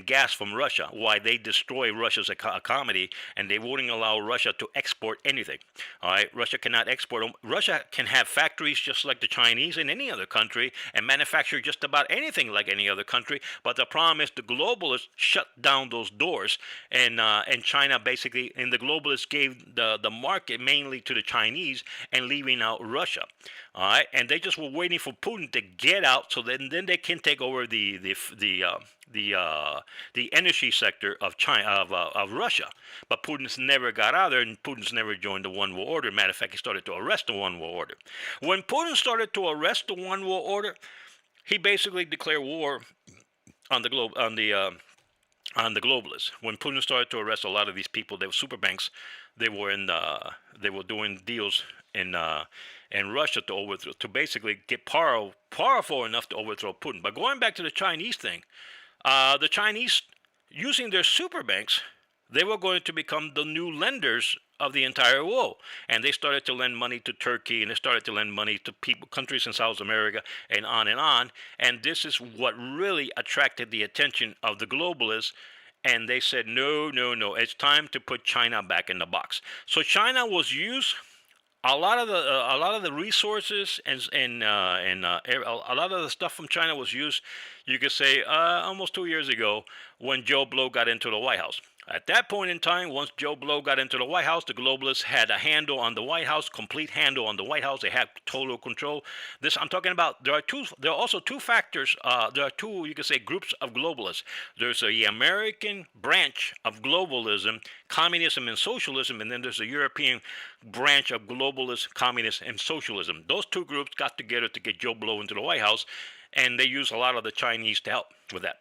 gas from Russia, why they destroy Russia's economy and they wouldn't allow Russia to export anything. All right, Russia cannot export. Russia can have factories just like the Chinese in any other country and manufacture just about anything like any other country. But the problem is the globalists shut down those doors, and China basically, and the globalists gave the market mainly to the Chinese and leaving out Russia. All right, and they just were waiting for Putin to get out, so then they can take over the energy sector of China of Russia. But Putin's never got out there, and Putin's never joined the one world order. Matter of fact, he started to arrest the one world order. When Putin started to arrest the one world order, he basically declared war on the globe on the globalists. When Putin started to arrest a lot of these people, they were super banks. They were they were doing deals in Russia to basically get powerful enough to overthrow Putin. But going back to the Chinese thing, the Chinese, using their super banks, they were going to become the new lenders of the entire world. And they started to lend money to Turkey, and they started to lend money to countries in South America, and on and on. And this is what really attracted the attention of the globalists. And they said, no, no, no, it's time to put China back in the box. So China was used. A lot of the resources and a lot of the stuff from China was used, you could say, almost 2 years ago when Joe Blow got into the White House. At that point in time, once Joe Blow got into the White House, the globalists had a handle on the White House, complete handle on the White House. They had total control. This I'm talking about. There are also two factors. There are two, you could say, groups of globalists. There's the American branch of globalism, communism and socialism, and then there's the European branch of globalist, communist, and socialism. Those two groups got together to get Joe Blow into the White House, and they used a lot of the Chinese to help with that.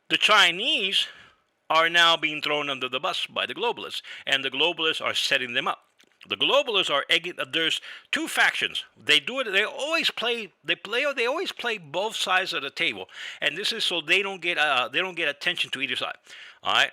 The Chinese are now being thrown under the bus by the globalists, and the globalists are setting them up. The globalists are egging. There's two factions. They do it. They always play. They always play both sides of the table, and this is so they don't get attention to either side. All right.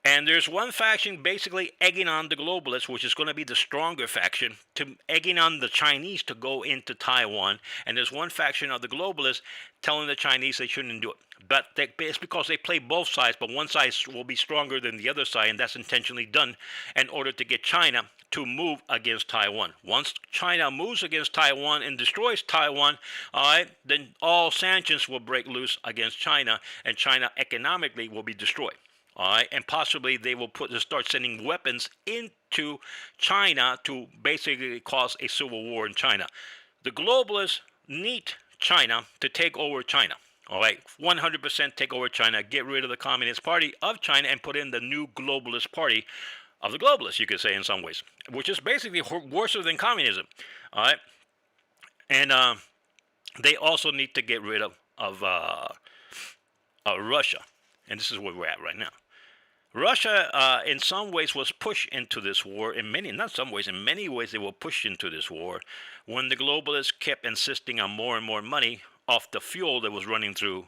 And there's one faction basically egging on the globalists, which is going to be the stronger faction, to egging on the Chinese to go into Taiwan. And there's one faction of the globalists telling the Chinese they shouldn't do it. But it's because they play both sides, but one side will be stronger than the other side, and that's intentionally done in order to get China to move against Taiwan. Once China moves against Taiwan and destroys Taiwan, all right, then all sanctions will break loose against China, and China economically will be destroyed. All right, and possibly they will start sending weapons into China to basically cause a civil war in China. The globalists need China to take over China. All right, 100% take over China, get rid of the Communist Party of China, and put in the new globalist party of the globalists, you could say in some ways, which is basically worse than communism. All right, and they also need to get rid of Russia. and this is where we're at right now. Russia, in some ways, was pushed into this war. Not some ways, in many ways, they were pushed into this war when the globalists kept insisting on more and more money off the fuel that was running through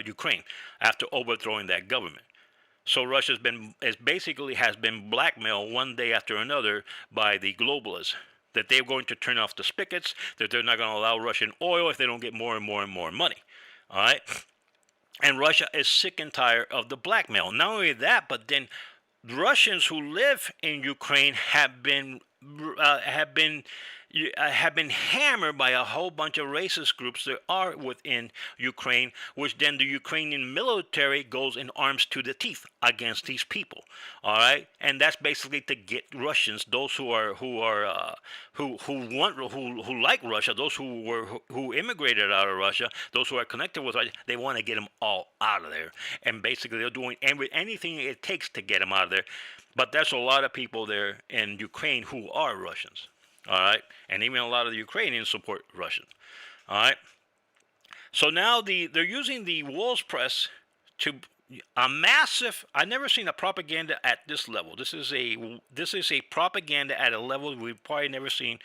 Ukraine after overthrowing that government. So Russia's been basically has been blackmailed one day after another by the globalists that they're going to turn off the spigots, that they're not going to allow Russian oil if they don't get more and more and more money. All right. And Russia is sick and tired of the blackmail. Not only that, but then Russians who live in Ukraine uh, have been have been hammered by a whole bunch of racist groups that are within Ukraine, which then the Ukrainian military goes in arms to the teeth against these people. All right, and that's basically to get Russians, those who like Russia, those who immigrated out of Russia, those who are connected with Russia, they want to get them all out of there, and basically they're doing anything it takes to get them out of there. But there's a lot of people there in Ukraine who are Russians. All right, and even a lot of the Ukrainians support Russians. All right, so now they're using the Wolves Press to a massive. I've never seen a propaganda at this level. This is a propaganda at a level we've probably never seen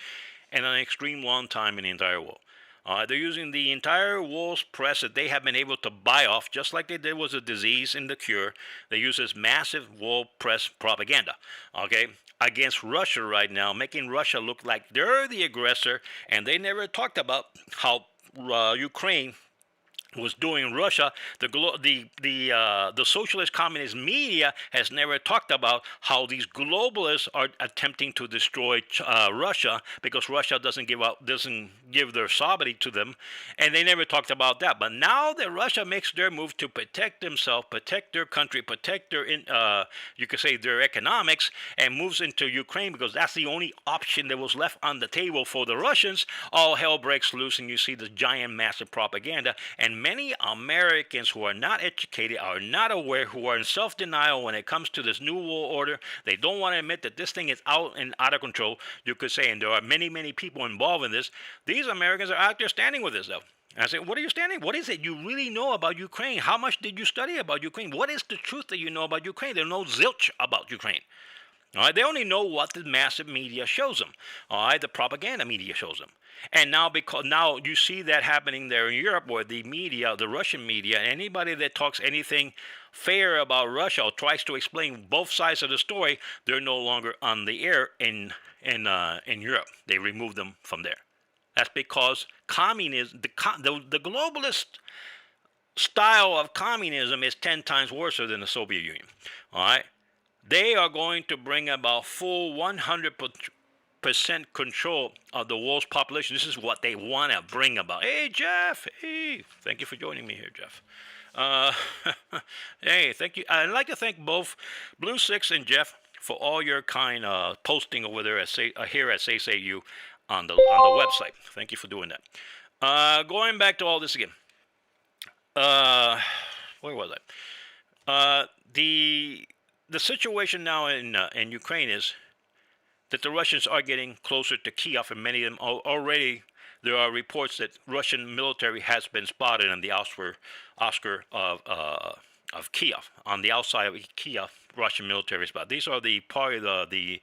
in an extreme long time in the entire world. They're using the entire Wolves Press that they have been able to buy off, just like they did with the disease and the cure. They use this massive Wolves Press propaganda, okay, against Russia right now, making Russia look like they're the aggressor, and they never talked about how Ukraine was doing Russia. The socialist communist media has never talked about how these globalists are attempting to destroy Russia, because Russia doesn't give their sovereignty to them, and they never talked about that. But now that Russia makes their move to protect themselves, protect their country, protect their you could say their economics, and moves into Ukraine because that's the only option that was left on the table for the Russians, all hell breaks loose, and you see this giant massive propaganda. And many Americans who are not educated, are not aware, who are in self-denial when it comes to this new world order, they don't want to admit that this thing is out of control, you could say, and there are many, many people involved in this. These Americans are out there standing with this, though. I say, what are you standing? What is it you really know about Ukraine? How much did you study about Ukraine? What is the truth that you know about Ukraine? They know zilch about Ukraine. All right, they only know what the massive media shows them. All right, the propaganda media shows them. And now, because now you see that happening there in Europe, where the media, the Russian media, anybody that talks anything fair about Russia or tries to explain both sides of the story, they're no longer on the air in Europe. They removed them from there. That's because communism, the globalist style of communism is 10 times worse than the Soviet Union. All right, they are going to bring about full 100% control of the world's population. This is what they want to bring about. Hey, Jeff. Hey, thank you for joining me here, Jeff. Hey, thank you. I'd like to thank both Blue Six and Jeff for all your kind posting over there here at SayU on the website. Thank you for doing that. Going back to all this again. Where was I? The situation now in Ukraine is that the Russians are getting closer to Kiev, and many of them already. There are reports that Russian military has been spotted on the Oscar of Kiev, on the outside of Kiev. Russian military spot. These are the part of the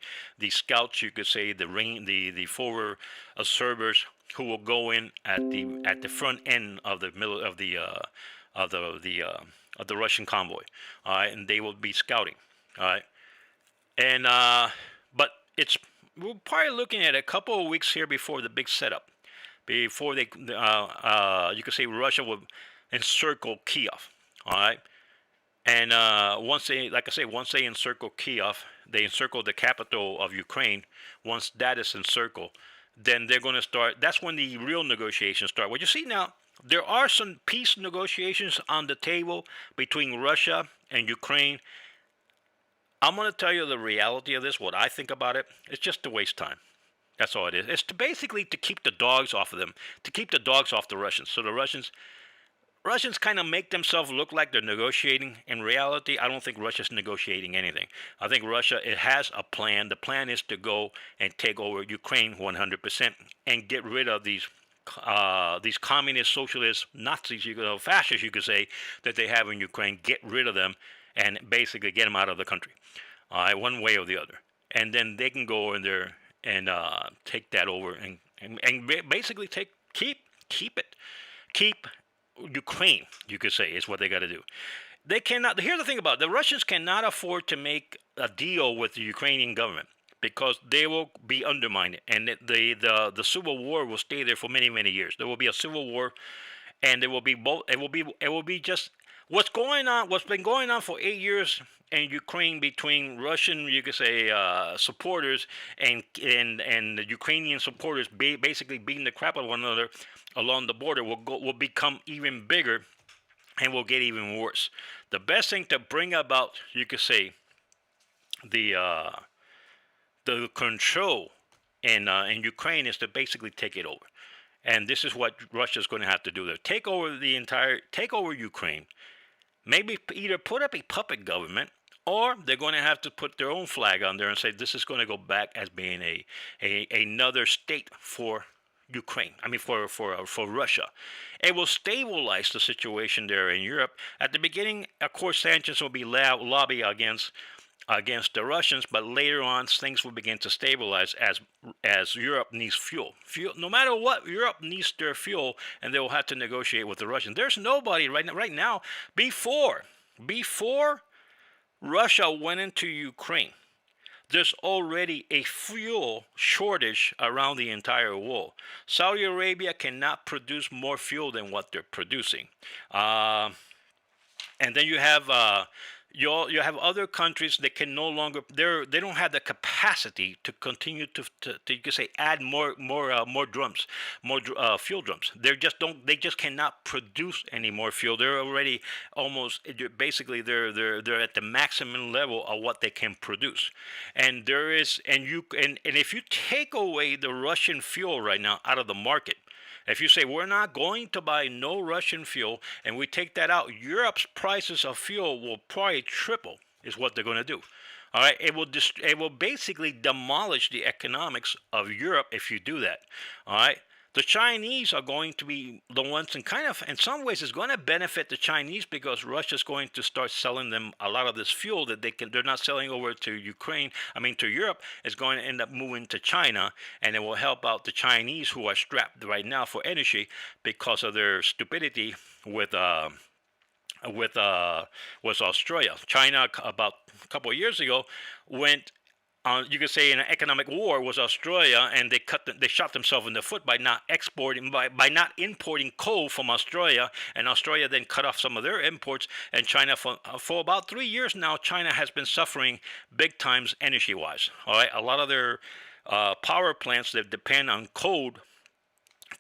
scouts, you could say, the forward observers who will go in at the front end of the middle of the Russian convoy, all right, and they will be scouting, all right, and but we're probably looking at a couple of weeks here before the big setup, before they you could say Russia will encircle Kiev, all right. And once they encircle Kiev, they encircle the capital of Ukraine. Once that is encircled, then they're going to start. That's when the real negotiations start. What you see now, there are some peace negotiations on the table between Russia and Ukraine. I'm going to tell you the reality of this, what I think about it. It's just to waste time. That's all it is. It's basically to keep the dogs off of them, to keep the dogs off the Russians. So the Russians kind of make themselves look like they're negotiating. In reality, I don't think Russia's negotiating anything. I think it has a plan. The plan is to go and take over Ukraine 100% and get rid of these these communist, socialist, Nazis, fascists, you could say, that they have in Ukraine. Get rid of them and basically get them out of the country, one way or the other. And then they can go in there and take that over and basically keep it, keep Ukraine. You could say is what they got to do. They cannot. Here's the thing about it. The Russians cannot afford to make a deal with the Ukrainian government because they will be undermined, and the civil war will stay there for many years. There will be a civil war, and there will be both. It will be just what's going on. What's been going on for 8 years in Ukraine between Russian, you could say, supporters and the Ukrainian supporters, basically beating the crap out of one another along the border, will become even bigger and will get even worse. The best thing to bring about, you could say, the control in Ukraine is to basically take it over, and this is what Russia's going to have to do. There, take over Ukraine. Maybe either put up a puppet government, or they're going to have to put their own flag on there and say this is going to go back as being another state for Ukraine. I mean, for Russia. It will stabilize the situation there in Europe. At the beginning, of course, sanctions will be lobby against the Russians, but later on things will begin to stabilize as Europe needs fuel. No matter what, Europe needs their fuel, and they will have to negotiate with the Russians. There's nobody right now before Russia went into Ukraine. There's already a fuel shortage around the entire world. Saudi Arabia cannot produce more fuel than what they're producing. And then you have other countries that can no longer they don't have the capacity to continue to you could say add more drums, fuel drums. They just cannot produce any more fuel. They're already almost basically they're at the maximum level of what they can produce. And there is and if you take away the Russian fuel right now out of the market, if you say we're not going to buy no Russian fuel and we take that out, Europe's prices of fuel will probably triple, is what they're going to do. All right, it will basically demolish the economics of Europe if you do that. All right. The Chinese are going to be the ones, and kind of in some ways it's going to benefit the Chinese because Russia's going to start selling them a lot of this fuel that they're not selling over to Ukraine. I mean to Europe is going to end up moving to China, and it will help out the Chinese who are strapped right now for energy because of their stupidity with Australia. China about a couple of years ago went you could say in an economic war was Australia, and they shot themselves in the foot by not not importing coal from Australia, and Australia then cut off some of their imports. And China for about 3 years now, China has been suffering big times energy wise. All right, a lot of their power plants that depend on coal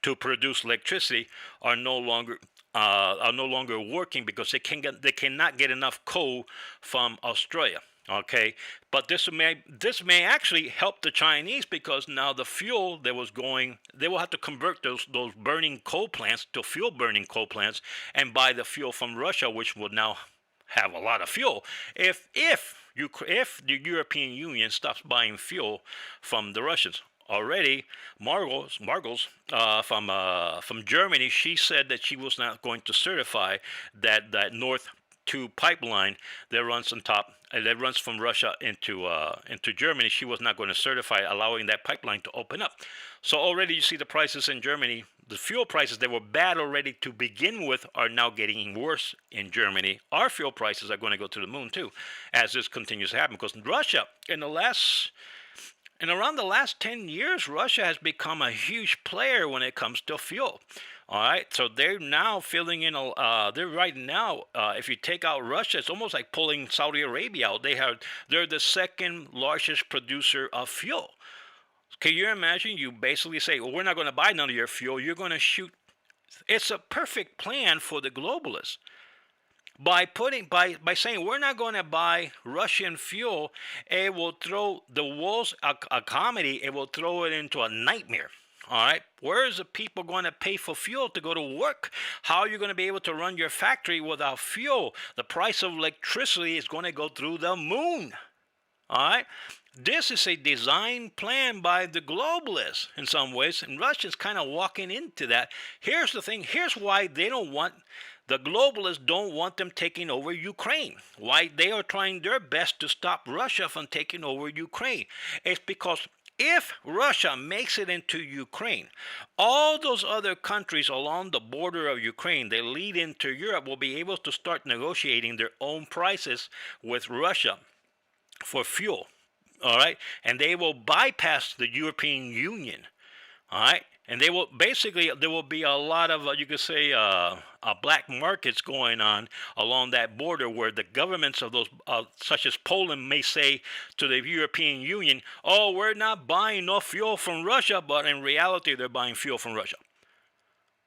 to produce electricity are no longer working because they cannot get enough coal from Australia. Okay, but this may actually help the Chinese because now the fuel that was going, they will have to convert those burning coal plants to fuel burning coal plants and buy the fuel from Russia, which will now have a lot of fuel. If the European Union stops buying fuel from the Russians. Already, Margles from Germany, she said that she was not going to certify that North 2 pipeline that runs from Russia into Germany. She was not going to certify allowing that pipeline to open up. So already you see the prices in Germany. The fuel prices that were bad already to begin with are now getting worse in Germany. Our fuel prices are going to go to the moon too, as this continues to happen. Because Russia, around the last 10 years, Russia has become a huge player when it comes to fuel. All right, so they're now filling in. They're right now. If you take out Russia, it's almost like pulling Saudi Arabia out. They're the second largest producer of fuel. Can you imagine? You basically say, "Well, we're not going to buy none of your fuel. You're going to shoot." It's a perfect plan for the globalists. By saying we're not going to buy Russian fuel, it will throw the world's economy. It will throw it into a nightmare. All right, where is the people going to pay for fuel to go to work? How are you going to be able to run your factory without fuel? The price of electricity is going to go through the moon. All right, This is a design plan by the globalists in some ways, and Russia's kind of walking into that. Here's the thing. Here's why they don't want the globalists don't want them taking over Ukraine. Why they are trying their best to stop Russia from taking over Ukraine. It's because if Russia makes it into Ukraine, all those other countries along the border of Ukraine that lead into Europe will be able to start negotiating their own prices with Russia for fuel. All right, and they will bypass the European Union. All right, and they will basically there will be a lot of you could say black markets going on along that border where the governments of those such as Poland may say to the European Union, "Oh, we're not buying no fuel from Russia," but in reality they're buying fuel from Russia.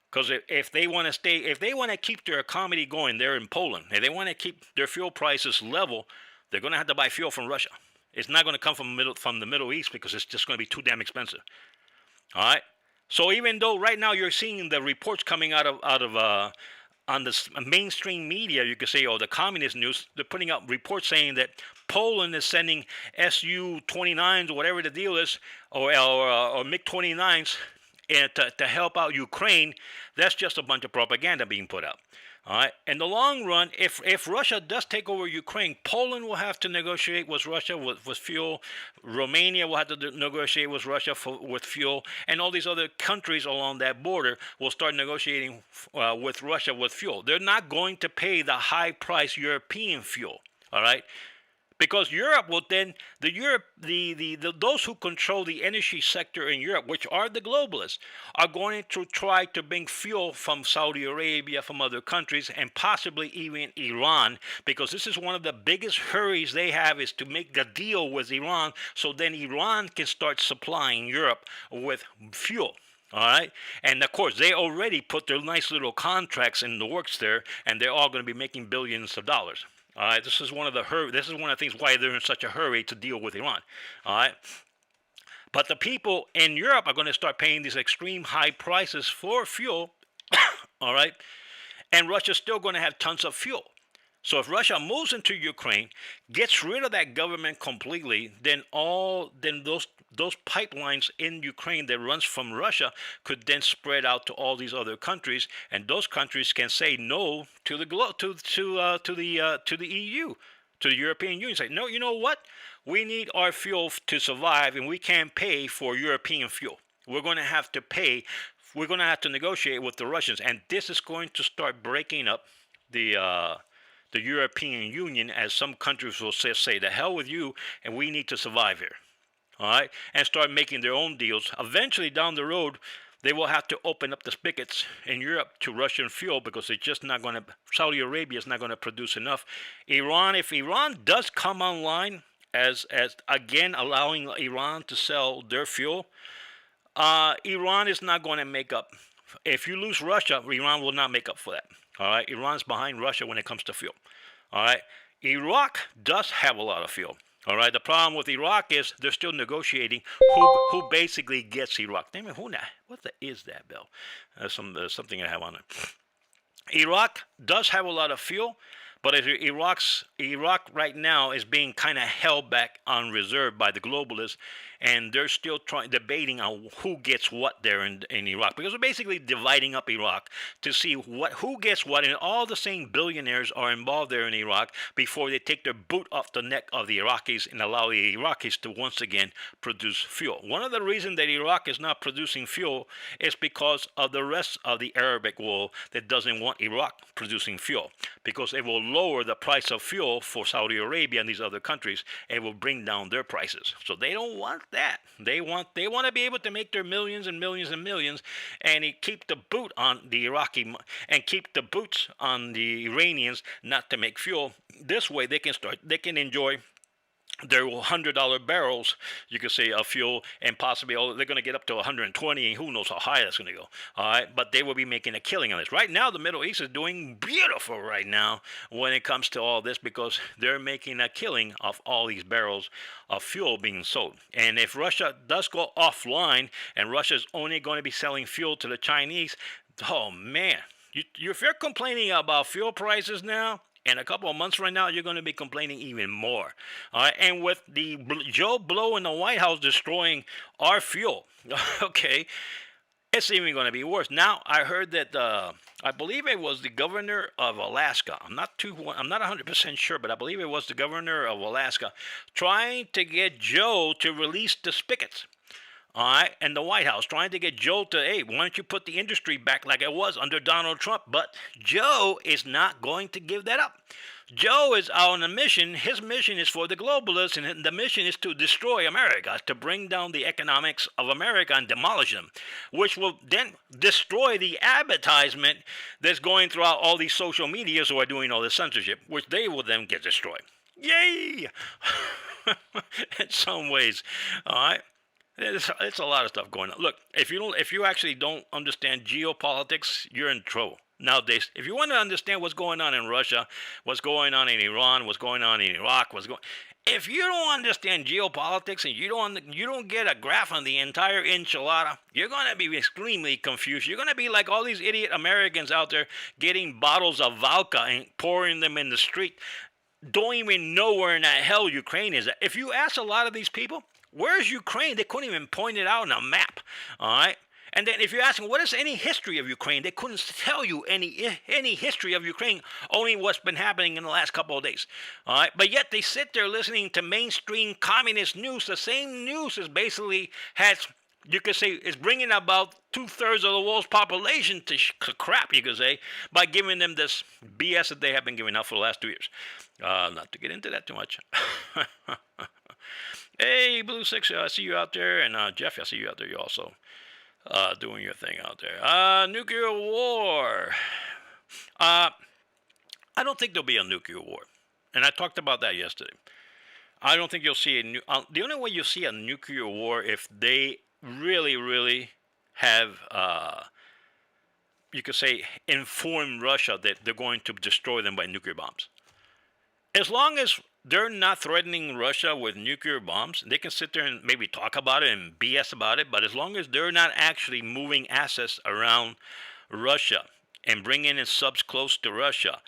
Because if they want to stay, if they want to keep their economy going there in Poland, if they want to keep their fuel prices level, they're going to have to buy fuel from Russia. It's not going to come from the Middle East because it's just going to be too damn expensive. All right. So even though right now you're seeing the reports coming out of on the mainstream media, you could say, or the communist news, they're putting out reports saying that Poland is sending Su-29s or whatever the deal is, or MiG-29s, and to help out Ukraine. That's just a bunch of propaganda being put out. All right. In the long run, if Russia does take over Ukraine, Poland will have to negotiate with Russia with fuel. Romania will have to negotiate with Russia with fuel, and all these other countries along that border will start negotiating with Russia with fuel. They're not going to pay the high price European fuel. All right. Because Europe will then the those who control the energy sector in Europe, which are the globalists, are going to try to bring fuel from Saudi Arabia, from other countries, and possibly even Iran, because this is one of the biggest hurries they have is to make the deal with Iran, so then Iran can start supplying Europe with fuel. All right, and of course they already put their nice little contracts in the works there, and they're all going to be making billions of dollars. All right, this is one of the This is one of the things why they're in such a hurry to deal with Iran. All right, but the people in Europe are going to start paying these extreme high prices for fuel. All right, and Russia's still going to have tons of fuel. So if Russia moves into Ukraine, gets rid of that government completely, then those pipelines in Ukraine that runs from Russia could then spread out to all these other countries, and those countries can say no to the to the EU, to the European Union. Say no, you know what? We need our fuel to survive, and we can't pay for European fuel. We're going to have to pay. We're going to have to negotiate with the Russians, and this is going to start breaking up the European Union, as some countries will say, the hell with you, and we need to survive here. All right? And start making their own deals. Eventually, down the road, they will have to open up the spigots in Europe to Russian fuel because they're just not going to, Saudi Arabia is not going to produce enough. Iran, if Iran does come online, as again allowing Iran to sell their fuel, Iran is not going to make up. If you lose Russia, Iran will not make up for that. All right, Iran's behind Russia when it comes to fuel. All right, Iraq does have a lot of fuel. All right, the problem with Iraq is they're still negotiating who basically gets Iraq. Damn it, what is that, Bill? Something I have on it. Iraq does have a lot of fuel, but Iraq right now is being kind of held back on reserve by the globalists, and they're still debating on who gets what there in Iraq, because we're basically dividing up Iraq to see who gets what, and all the same billionaires are involved there in Iraq before they take their boot off the neck of the Iraqis and allow the Iraqis to once again produce fuel. One of the reasons that Iraq is not producing fuel is because of the rest of the Arabic world that doesn't want Iraq producing fuel, because it will lower the price of fuel for Saudi Arabia and these other countries, and will bring down their prices. So they don't want that. They want to be able to make their millions and millions and millions, and keep the boot on the Iraqi and keep the boots on the Iranians not to make fuel. This way they can enjoy their $100 barrels, you could say, of fuel, and possibly they're going to get up to 120, and who knows how high that's going to go. All right, but they will be making a killing on this. Right now, the Middle East is doing beautiful right now when it comes to all this, because they're making a killing of all these barrels of fuel being sold. And if Russia does go offline, and Russia is only going to be selling fuel to the Chinese, oh man, if you're complaining about fuel prices now, In a couple of months right now, you're going to be complaining even more. All right, and with the Joe Blow in the White House destroying our fuel, okay, it's even going to be worse. Now I heard that I believe it was the governor of Alaska. I'm not 100% sure, but I believe it was the governor of Alaska trying to get Joe to release the spigots. All right, and the White House trying to get Joe to, hey, why don't you put the industry back like it was under Donald Trump? But Joe is not going to give that up. Joe is on a mission. His mission is for the globalists, and the mission is to destroy America, to bring down the economics of America and demolish them, which will then destroy the advertisement that's going throughout all these social medias who are doing all this censorship, which they will then get destroyed. Yay! In some ways, all right. It's a lot of stuff going on. Look, if you actually don't understand geopolitics, you're in trouble nowadays. If you want to understand what's going on in Russia, what's going on in Iran, what's going on in Iraq, if you don't understand geopolitics and you don't get a graph on the entire enchilada, you're gonna be extremely confused. You're gonna be like all these idiot Americans out there getting bottles of vodka and pouring them in the street. Don't even know where in the hell Ukraine is. If you ask a lot of these people, where's Ukraine? They couldn't even point it out on a map. All right. And then if you ask them, what is any history of Ukraine? They couldn't tell you any history of Ukraine, only what's been happening in the last couple of days. All right. But yet they sit there listening to mainstream communist news. The same news is basically you could say, is bringing about 2/3 of the world's population to crap, you could say, by giving them this BS that they have been giving out for the last 2 years. Not to get into that too much. Hey, Blue Six, I see you out there, and Jeff, I see you out there. You also doing your thing out there. Nuclear war. I don't think there'll be a nuclear war, and I talked about that yesterday. I don't think you'll see the only way you'll see a nuclear war if they really, really have, you could say, informed Russia that they're going to destroy them by nuclear bombs. As long as they're not threatening Russia with nuclear bombs, they can sit there and maybe talk about it and BS about it, but as long as they're not actually moving assets around Russia and bringing in subs close to Russia,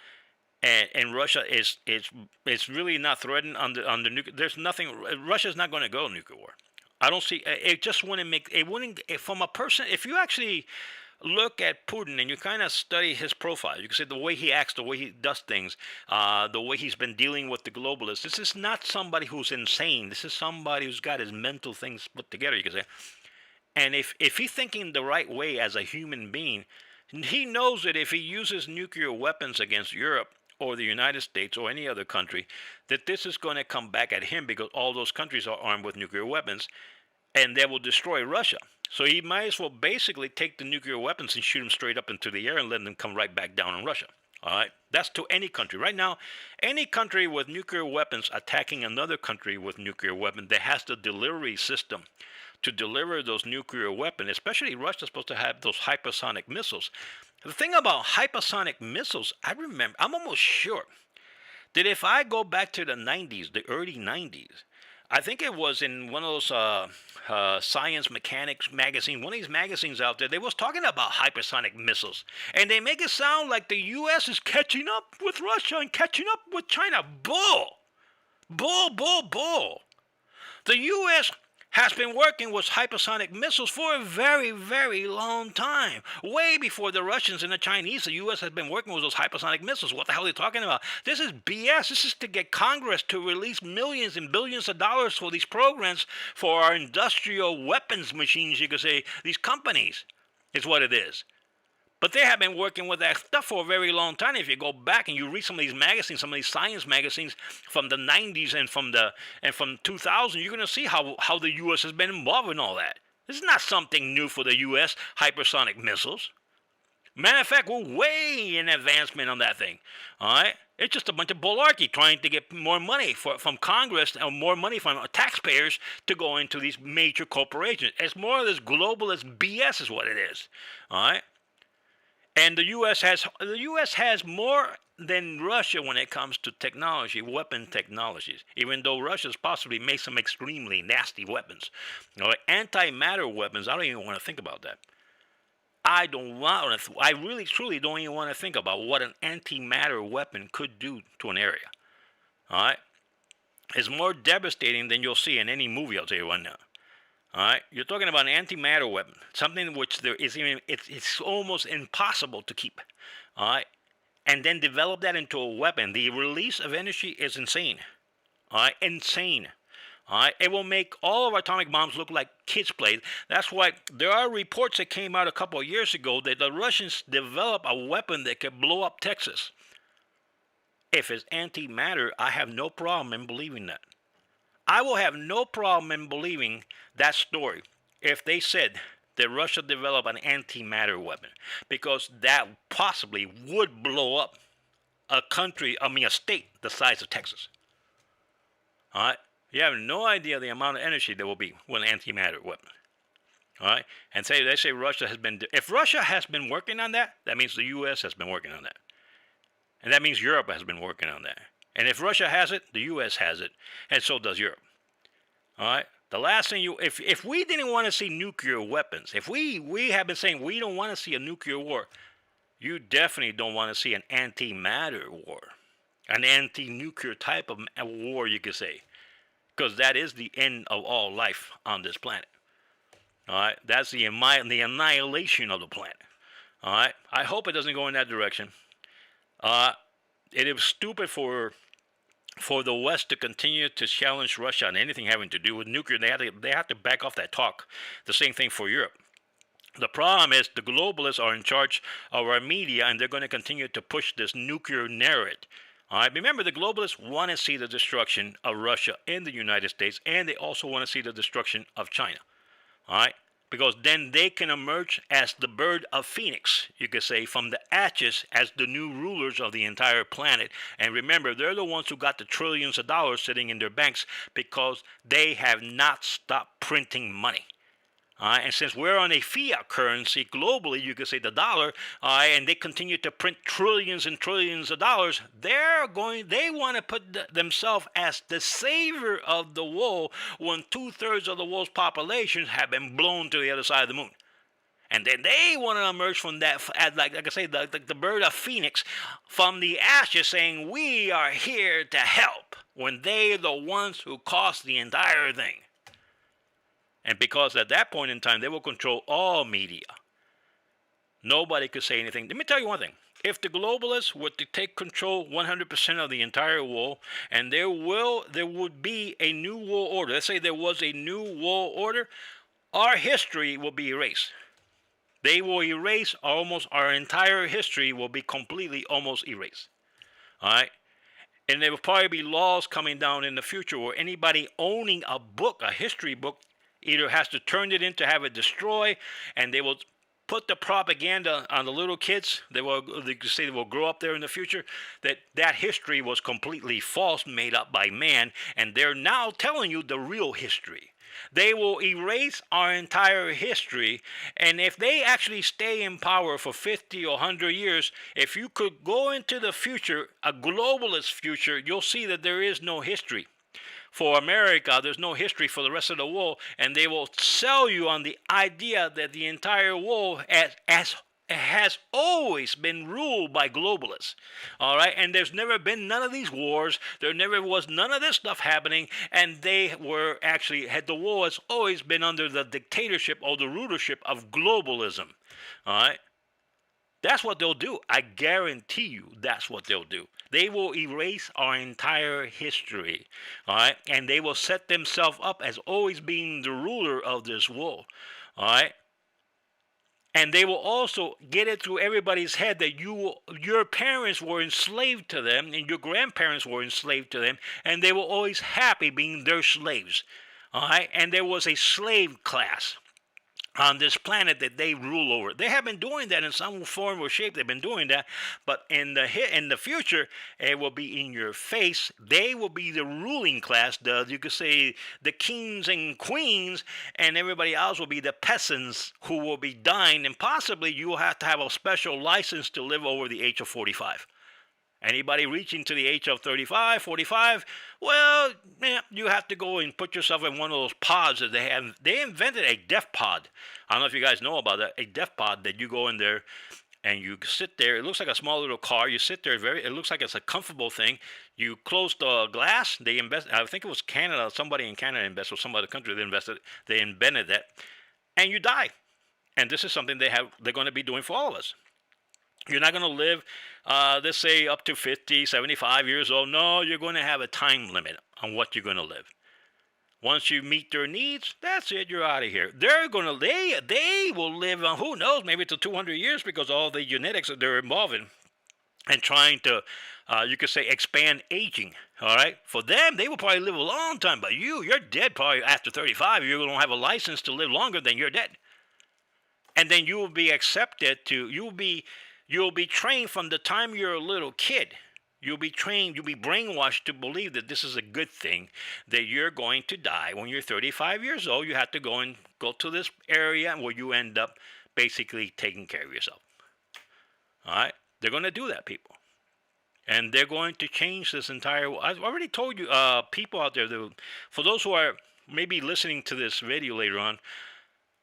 and Russia is really not threatened under nuclear, there's nothing, Russia's not going to go nuclear war. I don't see, it just wouldn't make, it wouldn't, from a person, if you actually look at Putin and you kind of study his profile, you can say the way he acts, the way he does things, the way he's been dealing with the globalists. This is not somebody who's insane. This is somebody who's got his mental things put together, you can say. And if he's thinking the right way as a human being, he knows that if he uses nuclear weapons against Europe or the United States or any other country, that this is going to come back at him because all those countries are armed with nuclear weapons and they will destroy Russia. So he might as well basically take the nuclear weapons and shoot them straight up into the air and let them come right back down on Russia. All right? That's to any country. Right now, any country with nuclear weapons attacking another country with nuclear weapons that has the delivery system to deliver those nuclear weapons, especially Russia's supposed to have those hypersonic missiles. The thing about hypersonic missiles, I'm almost sure that if I go back to the 90s, the early 90s, I think it was in one of those Science Mechanics magazine, one of these magazines out there, they was talking about hypersonic missiles. And they make it sound like the U.S. is catching up with Russia and catching up with China. Bull! Bull, bull, bull. The U.S. has been working with hypersonic missiles for a very, very long time. Way before the Russians and the Chinese, the U.S. has been working with those hypersonic missiles. What the hell are they talking about? This is BS. This is to get Congress to release millions and billions of dollars for these programs for our industrial weapons machines, you could say, these companies, is what it is. But they have been working with that stuff for a very long time. If you go back and you read some of these magazines, some of these science magazines from the 90s and from 2000, you're going to see how the U.S. has been involved in all that. This is not something new for the U.S., hypersonic missiles. Matter of fact, we're way in advancement on that thing. All right? It's just a bunch of bularchy trying to get more money from Congress and more money from taxpayers to go into these major corporations. It's more of this globalist BS is what it is. All right? And the U.S. has more than Russia when it comes to technology, weapon technologies, even though Russia's possibly made some extremely nasty weapons. You know, like antimatter weapons, I don't even want to think about that. I don't want to. I really, truly don't even want to think about what an antimatter weapon could do to an area. All right, it's more devastating than you'll see in any movie. I'll tell you right now. All right, you're talking about an antimatter weapon, something which there is even it's almost impossible to keep. All right, and then develop that into a weapon. The release of energy is insane. All right, insane. All right, it will make all of our atomic bombs look like kids' play. That's why there are reports that came out a couple of years ago that the Russians developed a weapon that could blow up Texas. If it's antimatter, I have no problem in believing that. I will have no problem in believing that story if they said that Russia developed an antimatter weapon, because that possibly would blow up a country, a state the size of Texas. All right? You have no idea the amount of energy there will be with an antimatter weapon. All right? And they say Russia has been, if Russia has been working on that, that means the U.S. has been working on that. And that means Europe has been working on that. And if Russia has it, the U.S. has it, and so does Europe. All right? The last thing if we didn't want to see nuclear weapons, if we have been saying we don't want to see a nuclear war, you definitely don't want to see an antimatter war, an anti-nuclear type of war, you could say, because that is the end of all life on this planet. All right, that's the annihilation of the planet. All right, I hope it doesn't go in that direction. It is stupid for the West to continue to challenge Russia on anything having to do with nuclear. They have to back off that talk. The same thing for Europe. The problem is the globalists are in charge of our media, and they're going to continue to push this nuclear narrative. All right. Remember, the globalists want to see the destruction of Russia in the United States, and they also want to see the destruction of China. All right. Because then they can emerge as the bird of Phoenix, you could say, from the ashes as the new rulers of the entire planet. And remember, they're the ones who got the trillions of dollars sitting in their banks because they have not stopped printing money. And since we're on a fiat currency globally, you could say the dollar, and they continue to print trillions and trillions of dollars, they want to put themselves as the savior of the world when 2/3 of the world's population have been blown to the other side of the moon. And then they want to emerge from that, like I say, the bird of Phoenix, from the ashes, saying, we are here to help, when they're the ones who caused the entire thing. And because at that point in time, they will control all media. Nobody could say anything. Let me tell you one thing. If the globalists were to take control 100% of the entire world, and there would be a new world order. Let's say there was a new world order. Our history will be erased. They will erase almost our entire history will be completely almost erased. All right? And there will probably be laws coming down in the future where anybody owning a book, a history book, either has to turn it in to have it destroyed, and they will put the propaganda on the little kids. They will grow up there in the future that history was completely false, made up by man, and they're now telling you the real history. They will erase our entire history, and if they actually stay in power for 50 or 100 years, if you could go into the future, a globalist future, you'll see that there is no history. For America, there's no history for the rest of the world, and they will sell you on the idea that the entire world has always been ruled by globalists. All right, and there's never been none of these wars. There never was none of this stuff happening, and the war has always been under the dictatorship or the rulership of globalism. All right. That's what they'll do. I guarantee you that's what they'll do. They will erase our entire history, all right? And they will set themselves up as always being the ruler of this world, all right? And they will also get it through everybody's head that your parents were enslaved to them and your grandparents were enslaved to them, and they were always happy being their slaves, all right? And there was a slave class on this planet that they rule over. They have been doing that in some form or shape. They've been doing that, but in the future, it will be in your face. They will be the ruling class. You could say the kings and queens, and everybody else will be the peasants who will be dying. And possibly you will have to have a special license to live over the age of 45. Anybody reaching to the age of 35, 45, well, yeah, you have to go and put yourself in one of those pods that they have. They invented a death pod. I don't know if you guys know about that. A death pod that you go in there and you sit there. It looks like a small little car. You sit there. It looks like it's a comfortable thing. You close the glass. They invest. I think it was Canada. Somebody in Canada invested, or some other country that invested. They invented that, and you die. And this is something they're going to be doing for all of us. You're not going to live, let's say, up to 50, 75 years old. No, you're going to have a time limit on what you're going to live. Once you meet their needs, that's it. You're out of here. They will live on, who knows, maybe to 200 years because all the genetics that they're involved in and trying to, you could say, expand aging. All right. For them, they will probably live a long time. But you're dead probably after 35. You're going to have a license to live longer than you're dead. And then you will be accepted to. You'll be trained from the time you're a little kid. You'll be brainwashed to believe that this is a good thing, that you're going to die. When you're 35 years old, you have to go to this area where you end up basically taking care of yourself. All right? They're going to do that, people. And they're going to change this entire... I've already told you, people out there, for those who are maybe listening to this video later on,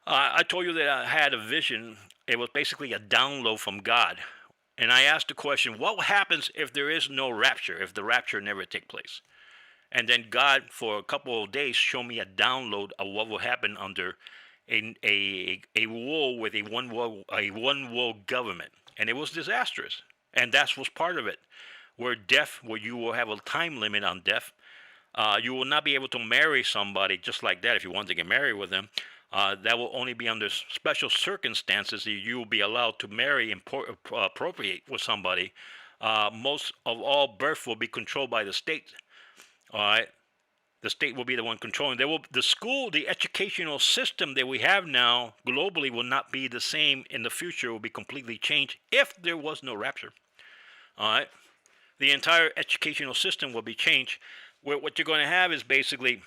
I told you that I had a vision. It was basically a download from God. And I asked the question, what happens if there is no rapture, if the rapture never takes place? And then God, for a couple of days, showed me a download of what will happen under a world with a one world government. And it was disastrous. And that was part of it. Where you will have a time limit on death. You will not be able to marry somebody just like that if you want to get married with them. That will only be under special circumstances that you will be allowed to marry and appropriate with somebody. Most of all birth will be controlled by the state. All right, the state will be the one controlling. The educational system that we have now globally will not be the same in the future. It will be completely changed if there was no rapture. All right, the entire educational system will be changed. What you're going to have is basically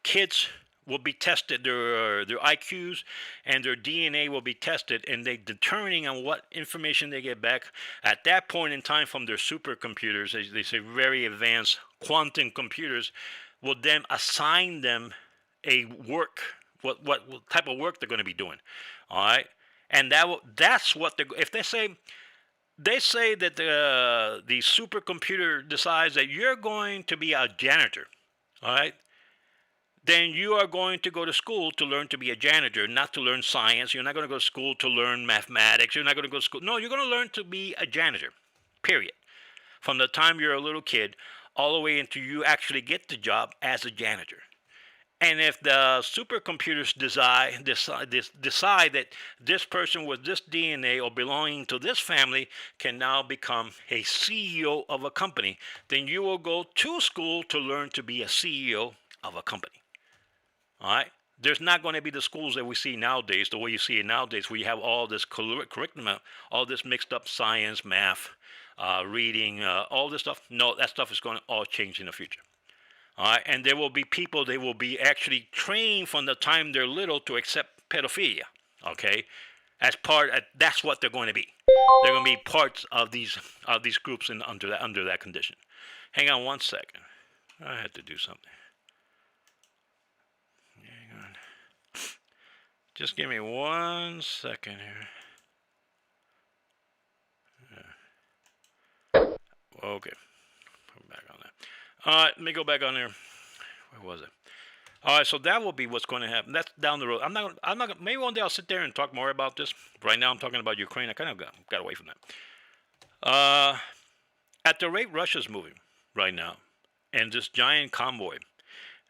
kids will be tested, their IQs and their DNA will be tested, and they determining on what information they get back at that point in time from their supercomputers, as they say, very advanced quantum computers, will then assign them a work, what type of work they're going to be doing. All right, and that's what if they say that the supercomputer decides that you're going to be a janitor. All right. Then you are going to go to school to learn to be a janitor, not to learn science. You're not going to go to school to learn mathematics. You're not going to go to school. No, you're going to learn to be a janitor, period. From the time you're a little kid all the way until you actually get the job as a janitor. And if the supercomputers decide that this person with this DNA or belonging to this family can now become a CEO of a company, then you will go to school to learn to be a CEO of a company. All right. There's not going to be the schools that we see nowadays, the way you see it nowadays, where you have all this curriculum, all this mixed up science, math, reading, all this stuff. No, that stuff is going to all change in the future. All right. And there will be people, they will be actually trained from the time they're little to accept pedophilia. Okay. That's what they're going to be. They're going to be parts of these groups under that condition. Hang on one second. I had to do something. Just give me 1 second here. Okay, put back on that. All right, let me go back on there. Where was it? All right, so that will be what's going to happen. That's down the road. I'm not. Maybe one day I'll sit there and talk more about this. Right now, I'm talking about Ukraine. I kind of got away from that. At the rate Russia's moving right now, and this giant convoy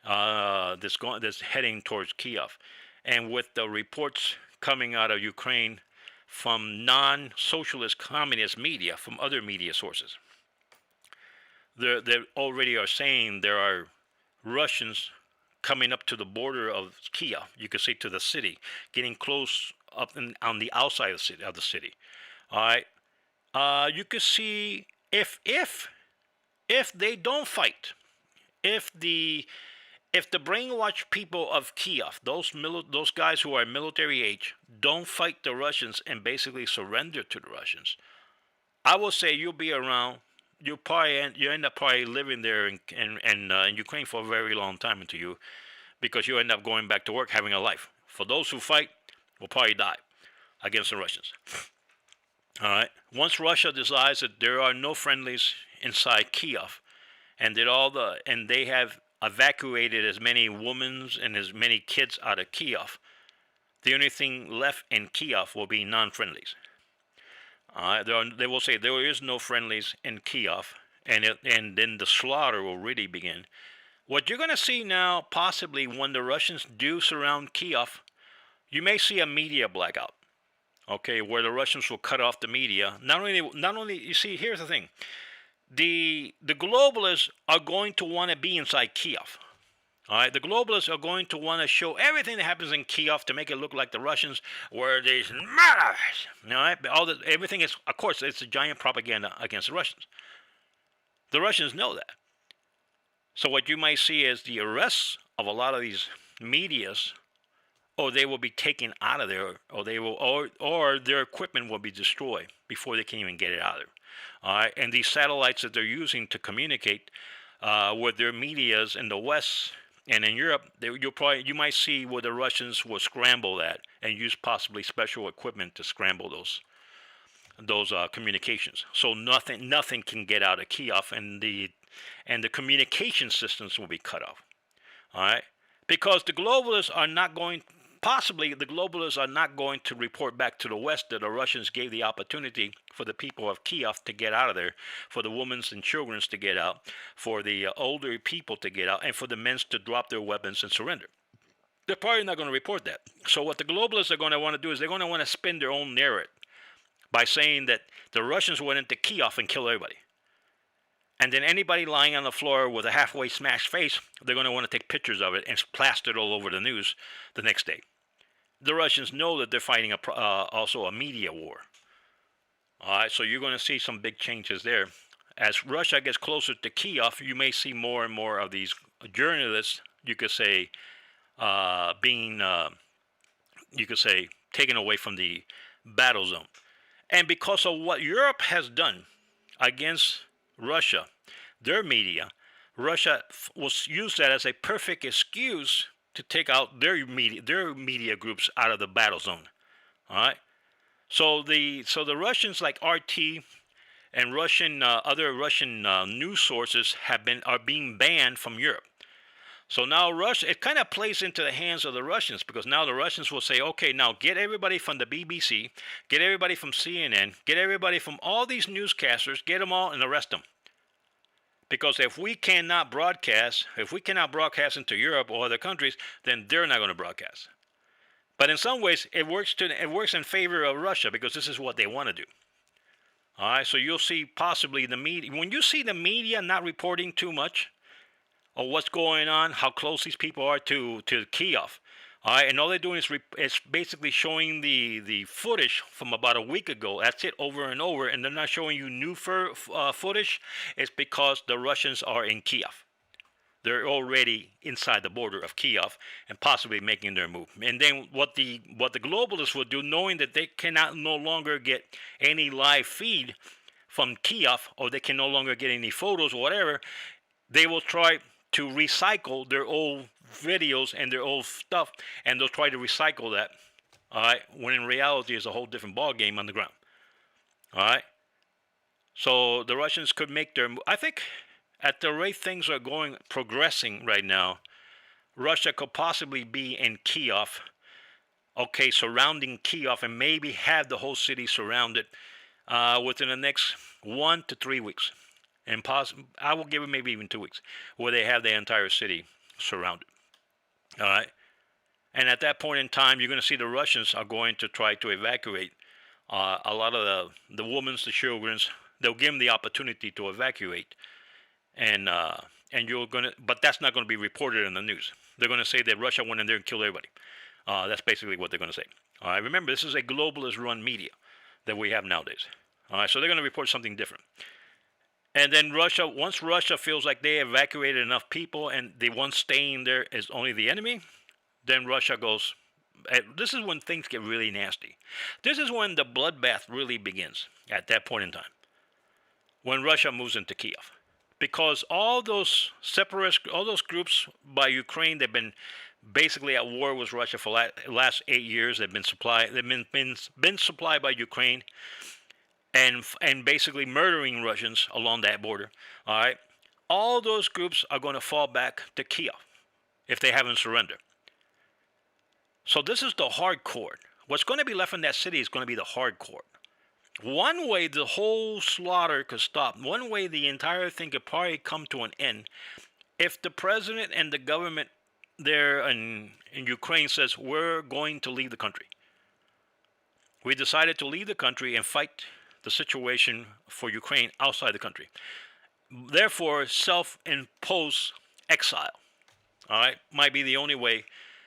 that's heading towards Kiev. And with the reports coming out of Ukraine from non-socialist communist media, from other media sources, they already are saying there are Russians coming up to the border of Kiev, you could say to the city, getting close up on the outside of the city. All right, you could see if they don't fight, if the brainwashed people of Kiev, those guys who are military age, don't fight the Russians and basically surrender to the Russians, I will say you'll be around. You end up probably living there in Ukraine for a very long time into you because you end up going back to work having a life. For those who fight, will probably die against the Russians. All right. Once Russia decides that there are no friendlies inside Kiev, and they have evacuated as many women and as many kids out of Kiev, the only thing left in Kiev will be non-friendlies. They will say there is no friendlies in Kiev, and then the slaughter will really begin. What you're going to see now, possibly when the Russians do surround Kiev, you may see a media blackout. Okay, where the Russians will cut off the media. Not only you see, here's the thing: the globalists are going to want to be inside Kiev. All right, the globalists are going to want to show everything that happens in Kiev to make it look like the Russians were these murderers. All right, everything is, of course, it's a giant propaganda against the Russians. The Russians know that. So what you might see is the arrests of a lot of these medias, or they will be taken out of there, or their equipment will be destroyed before they can even get it out of there. All right, and these satellites that they're using to communicate with their medias in the West and in Europe, you might see where the Russians will scramble that and use possibly special equipment to scramble those communications. So nothing can get out of Kiev, and the communication systems will be cut off. All right, because the globalists are not going. Possibly the globalists are not going to report back to the West that the Russians gave the opportunity for the people of Kiev to get out of there, for the women and children to get out, for the older people to get out, and for the men to drop their weapons and surrender. They're probably not going to report that. So what the globalists are going to want to do is they're going to want to spin their own narrative by saying that the Russians went into Kiev and killed everybody. And then anybody lying on the floor with a halfway smashed face, they're going to want to take pictures of it and plaster it all over the news the next day. The Russians know that they're fighting also a media war. All right, so you're going to see some big changes there. As Russia gets closer to Kiev, you may see more and more of these journalists, you could say, being, taken away from the battle zone. And because of what Europe has done against Russia, their media, Russia will use that as a perfect excuse to take out their media groups out of the battle zone. All right. So the Russians like RT and other Russian news sources are being banned from Europe. So now Russia, it kind of plays into the hands of the Russians, because now the Russians will say, okay, now get everybody from the BBC, get everybody from CNN, get everybody from all these newscasters, get them all and arrest them. Because if we cannot broadcast into Europe or other countries, then they're not going to broadcast. But in some ways, it works in favor of Russia, because this is what they want to do. All right, so you'll see possibly the media. When you see the media not reporting too much of what's going on, how close these people are to Kiev, all right, and all they're doing is basically showing the footage from about a week ago. That's it, over and over, and they're not showing you new footage. It's because the Russians are in Kiev. They're already inside the border of Kiev and possibly making their move. And then what the globalists will do, knowing that they cannot no longer get any live feed from Kiev, or they can no longer get any photos or whatever, they will try to recycle their old videos and their old stuff, and they'll try to recycle that, all right, when in reality it's a whole different ball game on the ground. All right, so the Russians could make their, I think, at the rate things are progressing right now, Russia could possibly be in Kiev, okay, surrounding Kiev, and maybe have the whole city surrounded within the next 1 to 3 weeks. And I will give it maybe even 2 weeks, where they have the entire city surrounded. All right, and at that point in time, you're going to see the Russians are going to try to evacuate a lot of the women, the children. They'll give them the opportunity to evacuate, and but that's not going to be reported in the news. They're going to say that Russia went in there and killed everybody. That's basically what they're going to say. All right, remember, this is a globalist-run media that we have nowadays. All right, so they're going to report something different. And then once Russia feels like they evacuated enough people and the one staying there is only the enemy, then Russia goes. This is when things get really nasty. This is when the bloodbath really begins, at that point in time. when Russia moves into Kiev, because all those separatist, all those groups by Ukraine, they've been basically at war with Russia for the last 8 years. They've been supplied. They've been supplied by Ukraine, and basically murdering Russians along that border. All right, all those groups are going to fall back to Kiev if they haven't surrendered. So this is the hardcore. What's going to be left in that city is going to be the hardcore. One way the whole slaughter could stop, one way the entire thing could probably come to an end, if the president and the government there in Ukraine says, we're going to leave the country. We decided to leave the country and fight the situation for Ukraine outside the country. Therefore, self-imposed exile, all right, might be the only way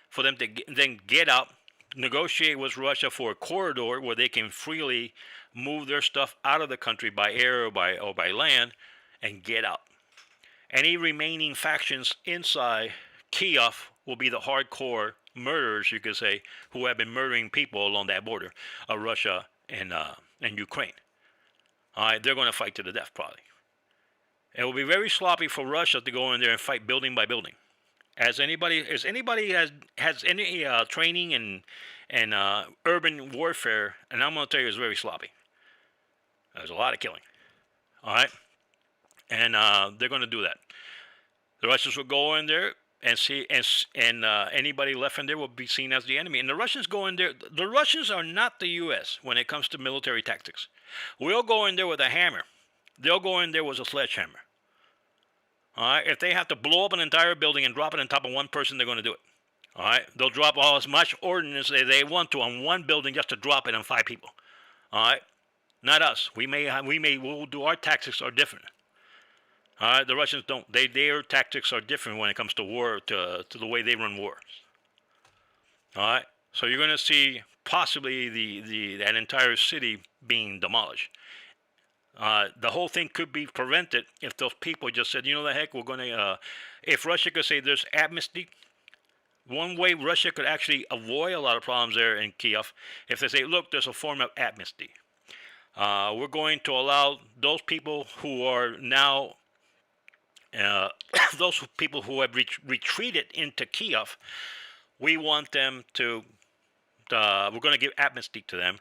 for them to then get out, negotiate with Russia for a corridor where they can freely move their stuff out of the country by air or by land and get out. Any remaining factions inside Kiev will be the hardcore murderers, you could say, who have been murdering people along that border of Russia and Ukraine. All right, they're going to fight to the death probably. It will be very sloppy for Russia to go in there and fight building by building. As anybody has any training and urban warfare, and I'm going to tell you, it's very sloppy. There's a lot of killing. All right, and they're going to do that. The Russians will go in there and see, and anybody left in there will be seen as the enemy. And the Russians go in there. The Russians are not the U.S. when it comes to military tactics. We'll go in there with a hammer. They'll go in there with a sledgehammer. All right. If they have to blow up an entire building and drop it on top of one person, they're going to do it. All right. They'll drop all as much ordnance as they want to on one building just to drop it on 5 people. All right. Not us. We'll do our tactics are different. All right. The Russians don't. Their tactics are different when it comes to war, to the way they run wars. All right. So you're going to see possibly that entire city being demolished. The whole thing could be prevented if those people just said, you know the heck, we're going to, if Russia could say there's amnesty, one way Russia could actually avoid a lot of problems there in Kiev, if they say, look, there's a form of amnesty. We're going to allow those people who are now, those people who have retreated into Kiev, we want them to, we're going to give amnesty to them.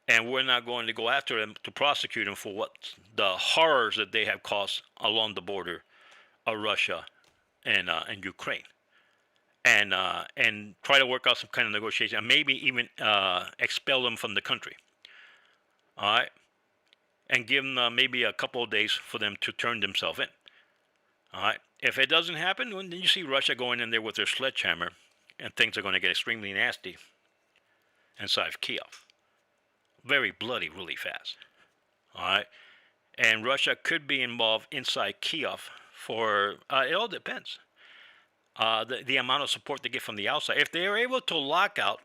And we're not going to go after them to prosecute them for what the horrors that they have caused along the border of Russia and Ukraine, and try to work out some kind of negotiation, and maybe even expel them from the country. All right, and give them maybe a couple of days for them to turn themselves in. All right, if it doesn't happen, then you see Russia going in there with their sledgehammer, and things are going to get extremely nasty inside of Kiev. Very bloody really fast. All right, and Russia could be involved inside Kiev for it all depends the amount of support they get from the outside. If they are able to lock out,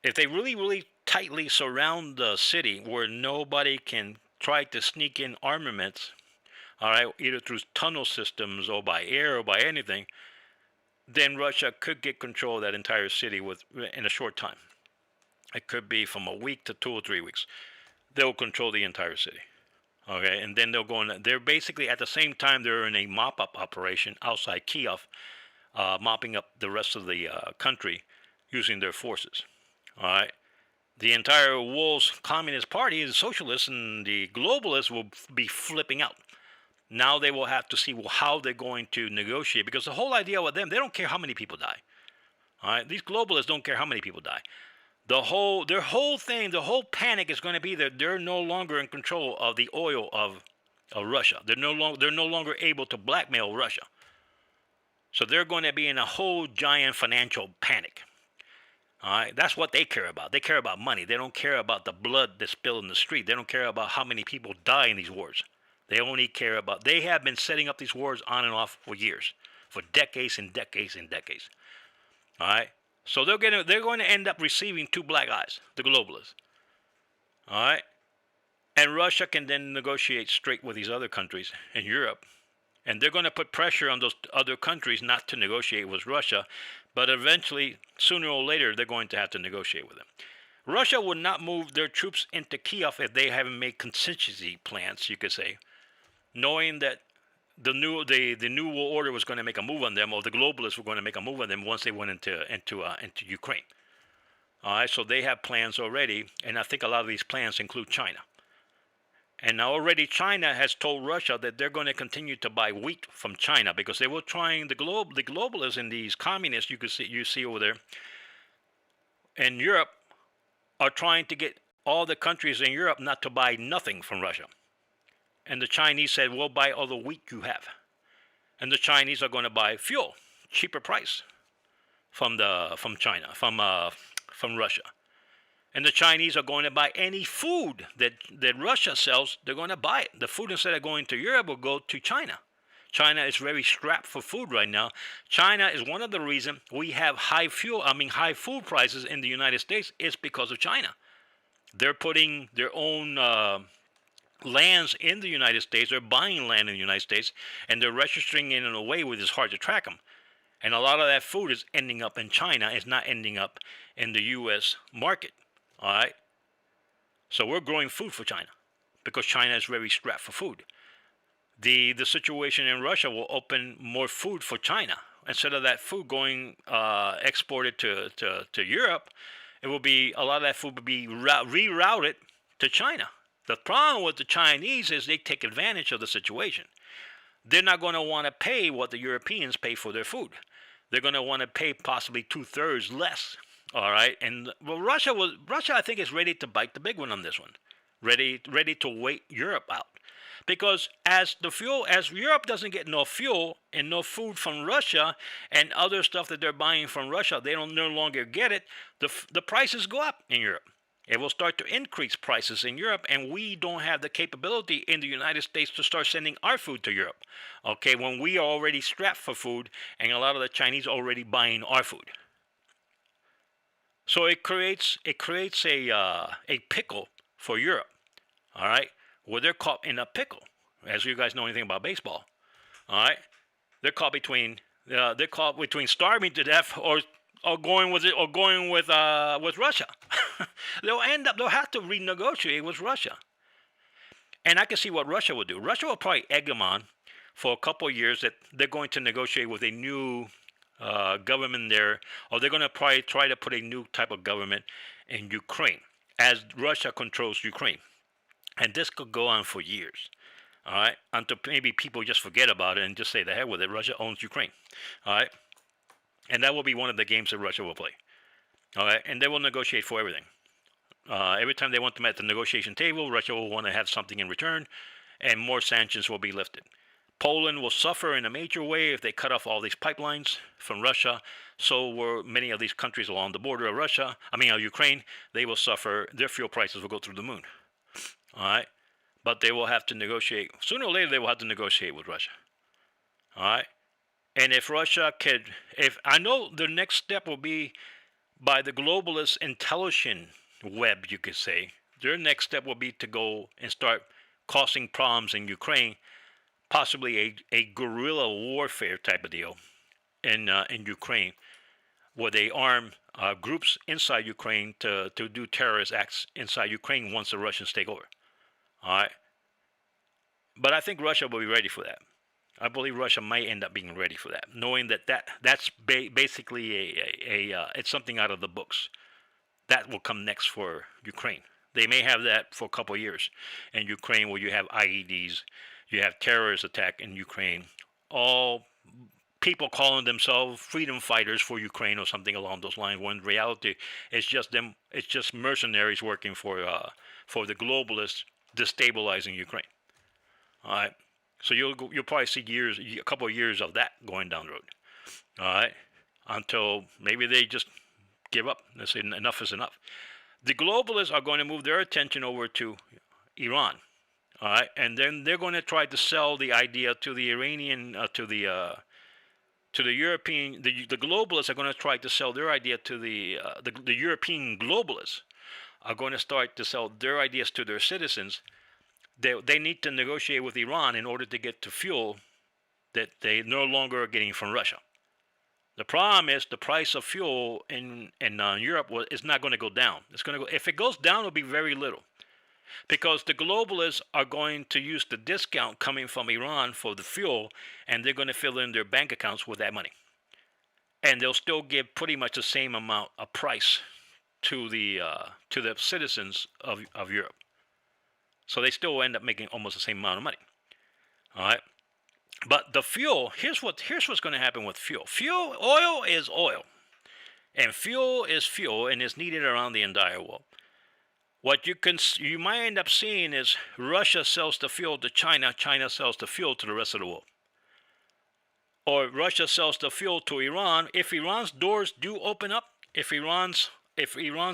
if they really tightly surround the city where nobody can try to sneak in armaments, all right, either through tunnel systems or by air or by anything, then Russia could get control of that entire city in a short time. It could be from a week to 2 or 3 weeks. They'll control the entire city. Okay, and then they'll go in. They're basically at the same time they're in a mop-up operation outside Kiev, mopping up the rest of the country using their forces. All right, the entire world's Communist Party, the socialists and the globalists will be flipping out. Now they will have to see how they're going to negotiate, because the whole idea with them, they don't care how many people die. All right, these globalists don't care how many people die. Their whole thing, the whole panic is going to be that they're no longer in control of the oil of Russia. They're no longer able to blackmail Russia. So they're going to be in a whole giant financial panic. All right, that's what they care about. They care about money. They don't care about the blood that's spilled in the street. They don't care about how many people die in these wars. They only care about. They have been setting up these wars on and off for years, for decades and decades and decades. All right. So they're going to end up receiving 2 black eyes, the globalists. All right? And Russia can then negotiate straight with these other countries in Europe. And they're going to put pressure on those other countries not to negotiate with Russia. But eventually, sooner or later, they're going to have to negotiate with them. Russia would not move their troops into Kiev if they haven't made contingency plans, you could say, knowing that the new world order was going to make a move on them, or the globalists were going to make a move on them once they went into Ukraine. All right, so they have plans already, and I think a lot of these plans include China. And now already China has told Russia that they're going to continue to buy wheat from China because they were trying the globalists and these communists you see over there in Europe are trying to get all the countries in Europe not to buy nothing from Russia. And the Chinese said, we'll buy all the wheat you have. And the Chinese are going to buy fuel, cheaper price from China, from Russia. And the Chinese are going to buy any food that Russia sells. They're going to buy it. The food, instead of going to Europe, will go to China. China is very strapped for food right now. China is one of the reasons we have high food prices in the United States. It's because of China. They're putting their own lands in the United States. They're buying land in the United States, and they're registering it in a way where it's hard to track them. And a lot of that food is ending up in China. It's not ending up in the U.S. market. All right. So we're growing food for China because China is very strapped for food. The situation in Russia will open more food for China. Instead of that food going exported to Europe, it will be a lot of that food will be rerouted to China. The problem with the Chinese is they take advantage of the situation. They're not going to want to pay what the Europeans pay for their food. They're going to want to pay possibly 2/3 less. All right, and well, Russia, I think, is ready to bite the big one on this one, ready to wait Europe out, because as Europe doesn't get no fuel and no food from Russia and other stuff that they're buying from Russia, they don't no longer get it. The prices go up in Europe. It will start to increase prices in Europe, and we don't have the capability in the United States to start sending our food to Europe. Okay, when we are already strapped for food, and a lot of the Chinese are already buying our food. So it creates a pickle for Europe, all right, where they're caught in a pickle. As you guys know anything about baseball, all right, they're caught between starving to death or going with Russia. They'll have to renegotiate with Russia, and I can see what Russia will do. Russia will probably egg them on for a couple of years that they're going to negotiate with a new government there, or they're going to probably try to put a new type of government in Ukraine as Russia controls Ukraine. And this could go on for years, all right, until maybe people just forget about it and just say the hell with it. Russia owns Ukraine, all right, and that will be one of the games that Russia will play, all right, and they will negotiate for everything. Every time they want them at the negotiation table, Russia will want to have something in return, and more sanctions will be lifted. Poland will suffer in a major way if they cut off all these pipelines from Russia. So will many of these countries along the border of Ukraine. They will suffer. Their fuel prices will go through the moon. All right, but they will have to negotiate. Sooner or later, they will have to negotiate with Russia. All right, and if I know the next step will be by the globalist intelligence web, you could say. Their next step will be to go and start causing problems in Ukraine. Possibly a guerrilla warfare type of deal in Ukraine, where they arm groups inside Ukraine to do terrorist acts inside Ukraine once the Russians take over. All right, but I think Russia will be ready for that. I believe Russia might end up being ready for that, knowing that's basically it's something out of the books. That will come next for Ukraine. They may have that for a couple of years in Ukraine, where you have IEDs. You have terrorist attack in Ukraine. All people calling themselves freedom fighters for Ukraine or something along those lines. When in reality, it's just them. It's just mercenaries working for the globalists destabilizing Ukraine. All right. So you'll probably see a couple of years of that going down the road. All right. Until maybe they just give up. They say enough is enough. The globalists are going to move their attention over to Iran. All right, and then they're going to try to sell the idea to the Iranian, to the European. The globalists are going to try to sell their idea to the European globalists are going to start to sell their ideas to their citizens. They need to negotiate with Iran in order to get to fuel that they no longer are getting from Russia. The problem is the price of fuel in Europe is not going to go down. It's going to go. If it goes down, it'll be very little, because the globalists are going to use the discount coming from Iran for the fuel, and they're going to fill in their bank accounts with that money, and they'll still give pretty much the same amount of price to the citizens of Europe. So they still end up making almost the same amount of money. All right. But the fuel, here's what's going to happen with fuel. Oil is oil, and fuel is fuel, and is needed around the entire world. What you might end up seeing is Russia sells the fuel to China, China sells the fuel to the rest of the world, or Russia sells the fuel to Iran. If Iran's doors do open up, if Iran's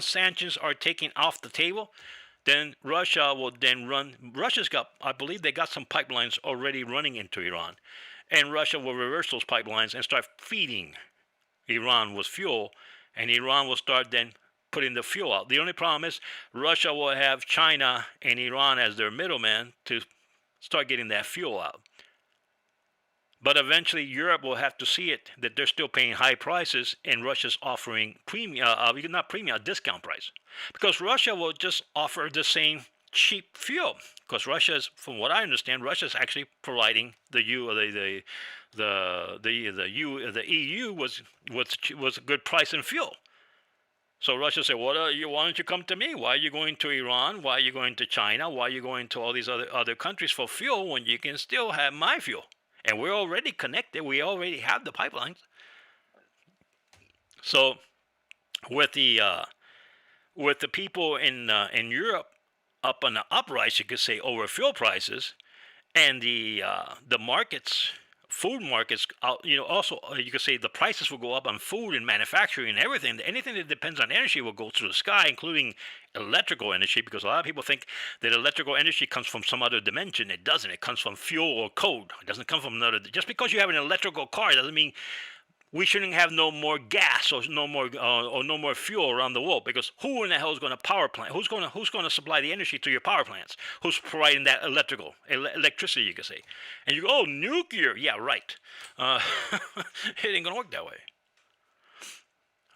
sanctions are taken off the table, then Russia will then run. Russia's got, I believe, they got some pipelines already running into Iran, and Russia will reverse those pipelines and start feeding Iran with fuel, and Iran will start then putting the fuel out. The only problem is Russia will have China and Iran as their middleman to start getting that fuel out. But eventually, Europe will have to see it that they're still paying high prices, and Russia's offering a discount price, because Russia will just offer the same cheap fuel. Because Russia's, from what I understand, Russia's actually providing the EU was a good price in fuel. So Russia said, "Why don't you come to me? Why are you going to Iran? Why are you going to China? Why are you going to all these other countries for fuel when you can still have my fuel? And we're already connected. We already have the pipelines." So with the people in Europe up on the uprise, you could say, over fuel prices, and the markets, food markets, also you could say the prices will go up on food and manufacturing and everything. Anything that depends on energy will go through the sky, including electrical energy, because a lot of people think that electrical energy comes from some other dimension. It doesn't. It comes from fuel or code. It doesn't come from another. Just because you have an electrical car doesn't mean we shouldn't have no more gas or no more fuel around the world, because who in the hell is going to power plant? Who's going to supply the energy to your power plants? Who's providing that electricity, you could say? And you go, oh, nuclear. Yeah, right. It ain't going to work that way.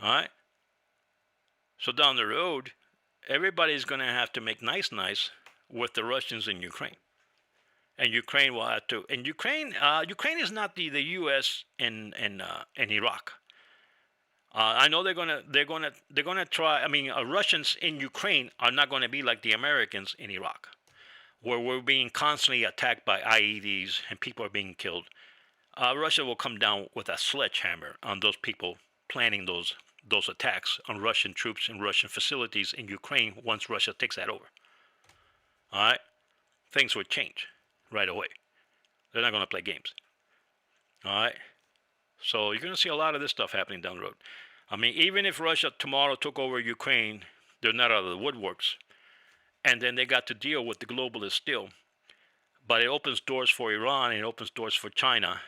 All right. So down the road, everybody's going to have to make nice with the Russians in Ukraine. And Ukraine will have to. And Ukraine is not the U.S. in Iraq. I know they're gonna try. I mean, Russians in Ukraine are not going to be like the Americans in Iraq, where we're being constantly attacked by IEDs and people are being killed. Russia will come down with a sledgehammer on those people planning those attacks on Russian troops and Russian facilities in Ukraine once Russia takes that over. All right, things would change right away. They're not going to play games. All right. So you're going to see a lot of this stuff happening down the road. I mean, even if Russia tomorrow took over Ukraine, they're not out of the woodworks. And then they got to deal with the globalists still. But it opens doors for Iran, and it opens doors for China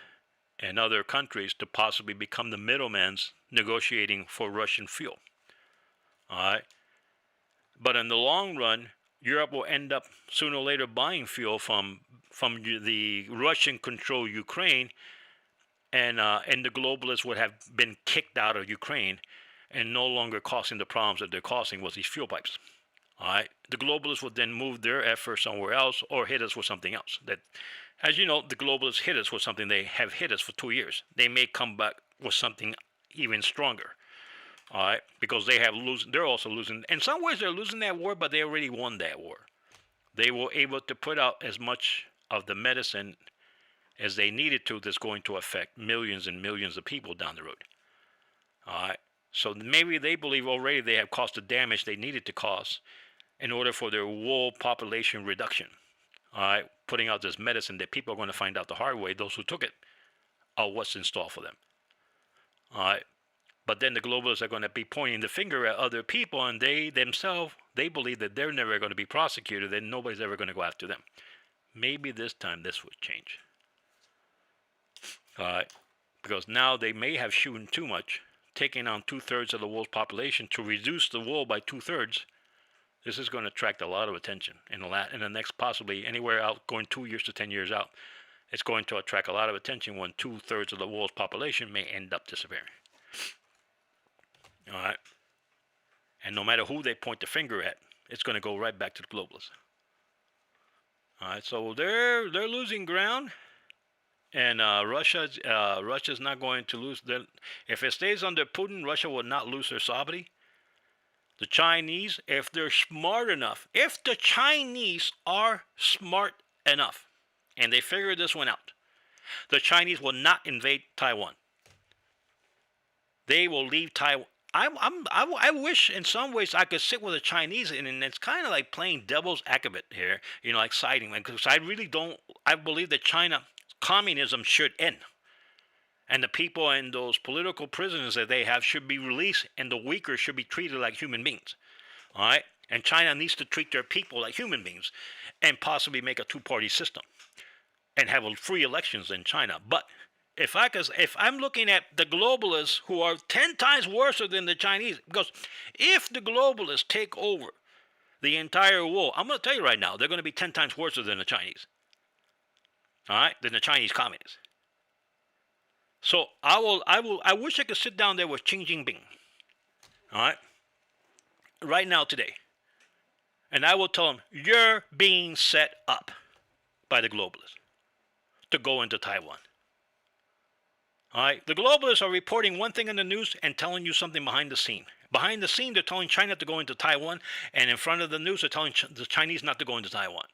and other countries to possibly become the middlemans negotiating for Russian fuel. All right. But in the long run, Europe will end up sooner or later buying fuel from the Russian-controlled Ukraine, and the globalists would have been kicked out of Ukraine and no longer causing the problems that they're causing with these fuel pipes. All right, the globalists would then move their efforts somewhere else or hit us with something else. That, as you know, the globalists hit us with something. They have hit us for 2 years. They may come back with something even stronger. All right, because they're also losing. In some ways, they're losing that war, but they already won that war. They were able to put out as much of the medicine as they needed to, that's going to affect millions and millions of people down the road. All right, so maybe they believe already they have caused the damage they needed to cause in order for their world population reduction. All right, putting out this medicine that people are going to find out the hard way, those who took it, what's in store for them. All right. But then the globalists are going to be pointing the finger at other people, and they themselves, they believe that they're never going to be prosecuted, and nobody's ever going to go after them. Maybe this time this would change. All right, because now they may have shown too much, taking on 2/3 of the world's population. To reduce the world by 2/3, this is going to attract a lot of attention in the next, possibly anywhere out, going 2 years to 10 years out. It's going to attract a lot of attention when 2/3 of the world's population may end up disappearing. All right. And no matter who they point the finger at, it's going to go right back to the globalists. All right. So they're losing ground, and Russia's not going to lose. If it stays under Putin, Russia will not lose their sovereignty. The Chinese, if they're smart enough, if the Chinese are smart enough, and they figure this one out, the Chinese will not invade Taiwan. They will leave Taiwan. I wish in some ways I could sit with the Chinese, and it's kind of like playing devil's advocate here, like siding, because I really don't. I believe that China communism should end, and the people and those political prisoners that they have should be released, and the weaker should be treated like human beings. All right, and China needs to treat their people like human beings, and possibly make a two-party system, and have free elections in China. But if I'm looking at the globalists who are 10 times worse than the Chinese, because if the globalists take over the entire world, I'm going to tell you right now, they're going to be 10 times worse than the Chinese. All right, than the Chinese communists. So I wish I could sit down there with Xi Jinping. All right, right now today, and I will tell him, you're being set up by the globalists to go into Taiwan. All right, the globalists are reporting one thing in the news and telling you something behind the scene. Behind the scene, they're telling China to go into Taiwan, and in front of the news, they're telling the Chinese not to go into Taiwan.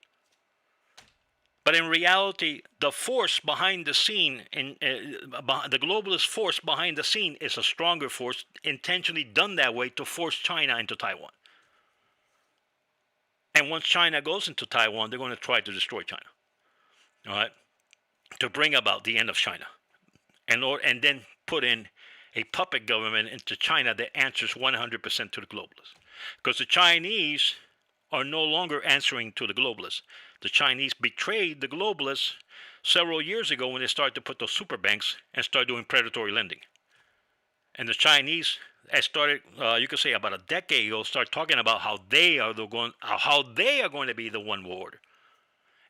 But in reality, the force behind the scene, the globalist force behind the scene, is a stronger force, intentionally done that way to force China into Taiwan. And once China goes into Taiwan, they're going to try to destroy China. All right, to bring about the end of China. And then put in a puppet government into China that answers 100% to the globalists. Because the Chinese are no longer answering to the globalists. The Chinese betrayed the globalists several years ago when they started to put those super banks and start doing predatory lending. And the Chinese started, you could say about a decade ago, start talking about how they are going to be the one world order.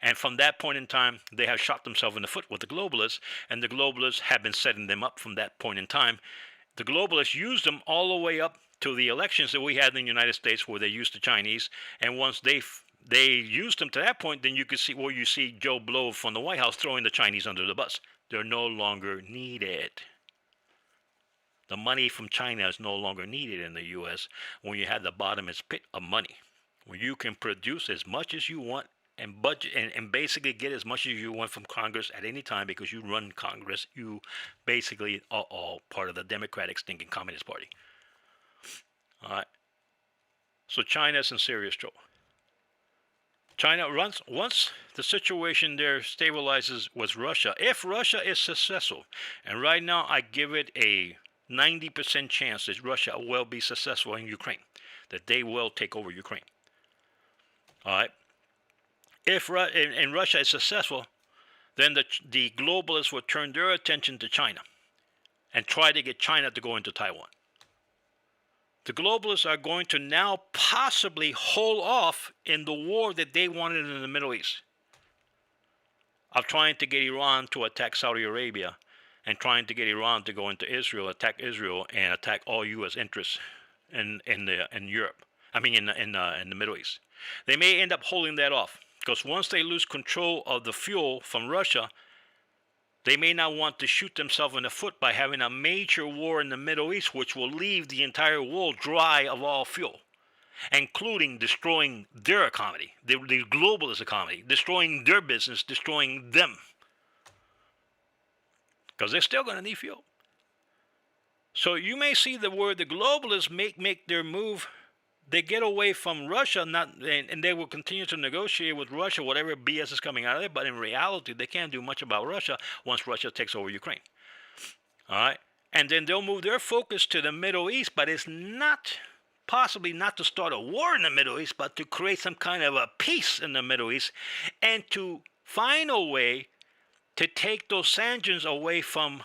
And from that point in time, they have shot themselves in the foot with the globalists, and the globalists have been setting them up from that point in time. The globalists used them all the way up to the elections that we had in the United States, where they used the Chinese. And once they used them to that point, then you see Joe Blow from the White House throwing the Chinese under the bus. They're no longer needed. The money from China is no longer needed in the U.S. when you have the bottomless pit of money, where you can produce as much as you want and budget and basically get as much as you want from Congress at any time, because you run Congress. You basically are all part of the Democratic stinking Communist Party. All right. So China's in serious trouble. China once the situation there stabilizes with Russia, if Russia is successful, and right now I give it a 90% chance that Russia will be successful in Ukraine, that they will take over Ukraine. All right. If Russia is successful, then the globalists will turn their attention to China and try to get China to go into Taiwan. The globalists are going to now possibly hold off in the war that they wanted in the Middle East, of trying to get Iran to attack Saudi Arabia, and trying to get Iran to go into Israel, attack Israel, and attack all U.S. interests in Europe. I mean, in the Middle East. They may end up holding that off, because once they lose control of the fuel from Russia, they may not want to shoot themselves in the foot by having a major war in the Middle East, which will leave the entire world dry of all fuel, including destroying their economy, the globalist economy, destroying their business, destroying them. Because they're still going to need fuel. So you may see where the globalists make their move. They get away from Russia, and they will continue to negotiate with Russia, whatever BS is coming out of it. But in reality, they can't do much about Russia once Russia takes over Ukraine. All right? And then they'll move their focus to the Middle East, but it's possibly not to start a war in the Middle East, but to create some kind of a peace in the Middle East, and to find a way to take those sanctions away from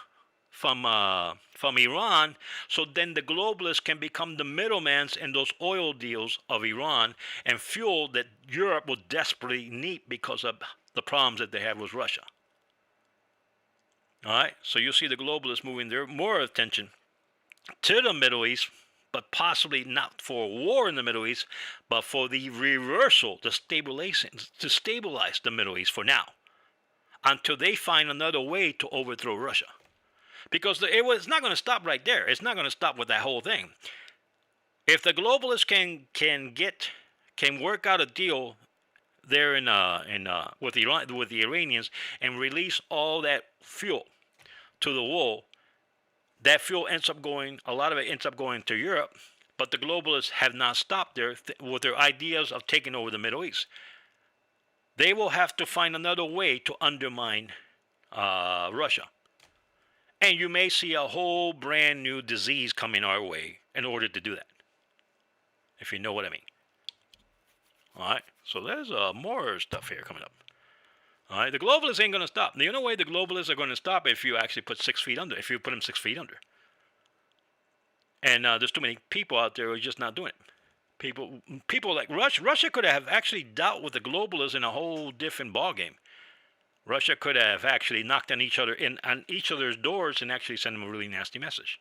Iran, so then the globalists can become the middlemen in those oil deals of Iran and fuel that Europe will desperately need because of the problems that they have with Russia. All right, so you see the globalists moving their more attention to the Middle East, but possibly not for a war in the Middle East, but for the reversal, the stabilization, to stabilize the Middle East for now, until they find another way to overthrow Russia. Because it's not going to stop right there. It's not going to stop with that whole thing. If the globalists can work out a deal there with the Iranians and release all that fuel to the wall, that fuel a lot of it ends up going to Europe, but the globalists have not stopped there with their ideas of taking over the Middle East. They will have to find another way to undermine Russia. And you may see a whole brand new disease coming our way in order to do that, if you know what I mean. All right, so there's more stuff here coming up. All right, the globalists ain't going to stop. The only way the globalists are going to stop if you actually put 6 feet under, if you put them 6 feet under. And there's too many people out there who are just not doing it. People like Russia could have actually dealt with the globalists in a whole different ballgame. Russia could have actually knocked on each other's doors and actually sent them a really nasty message.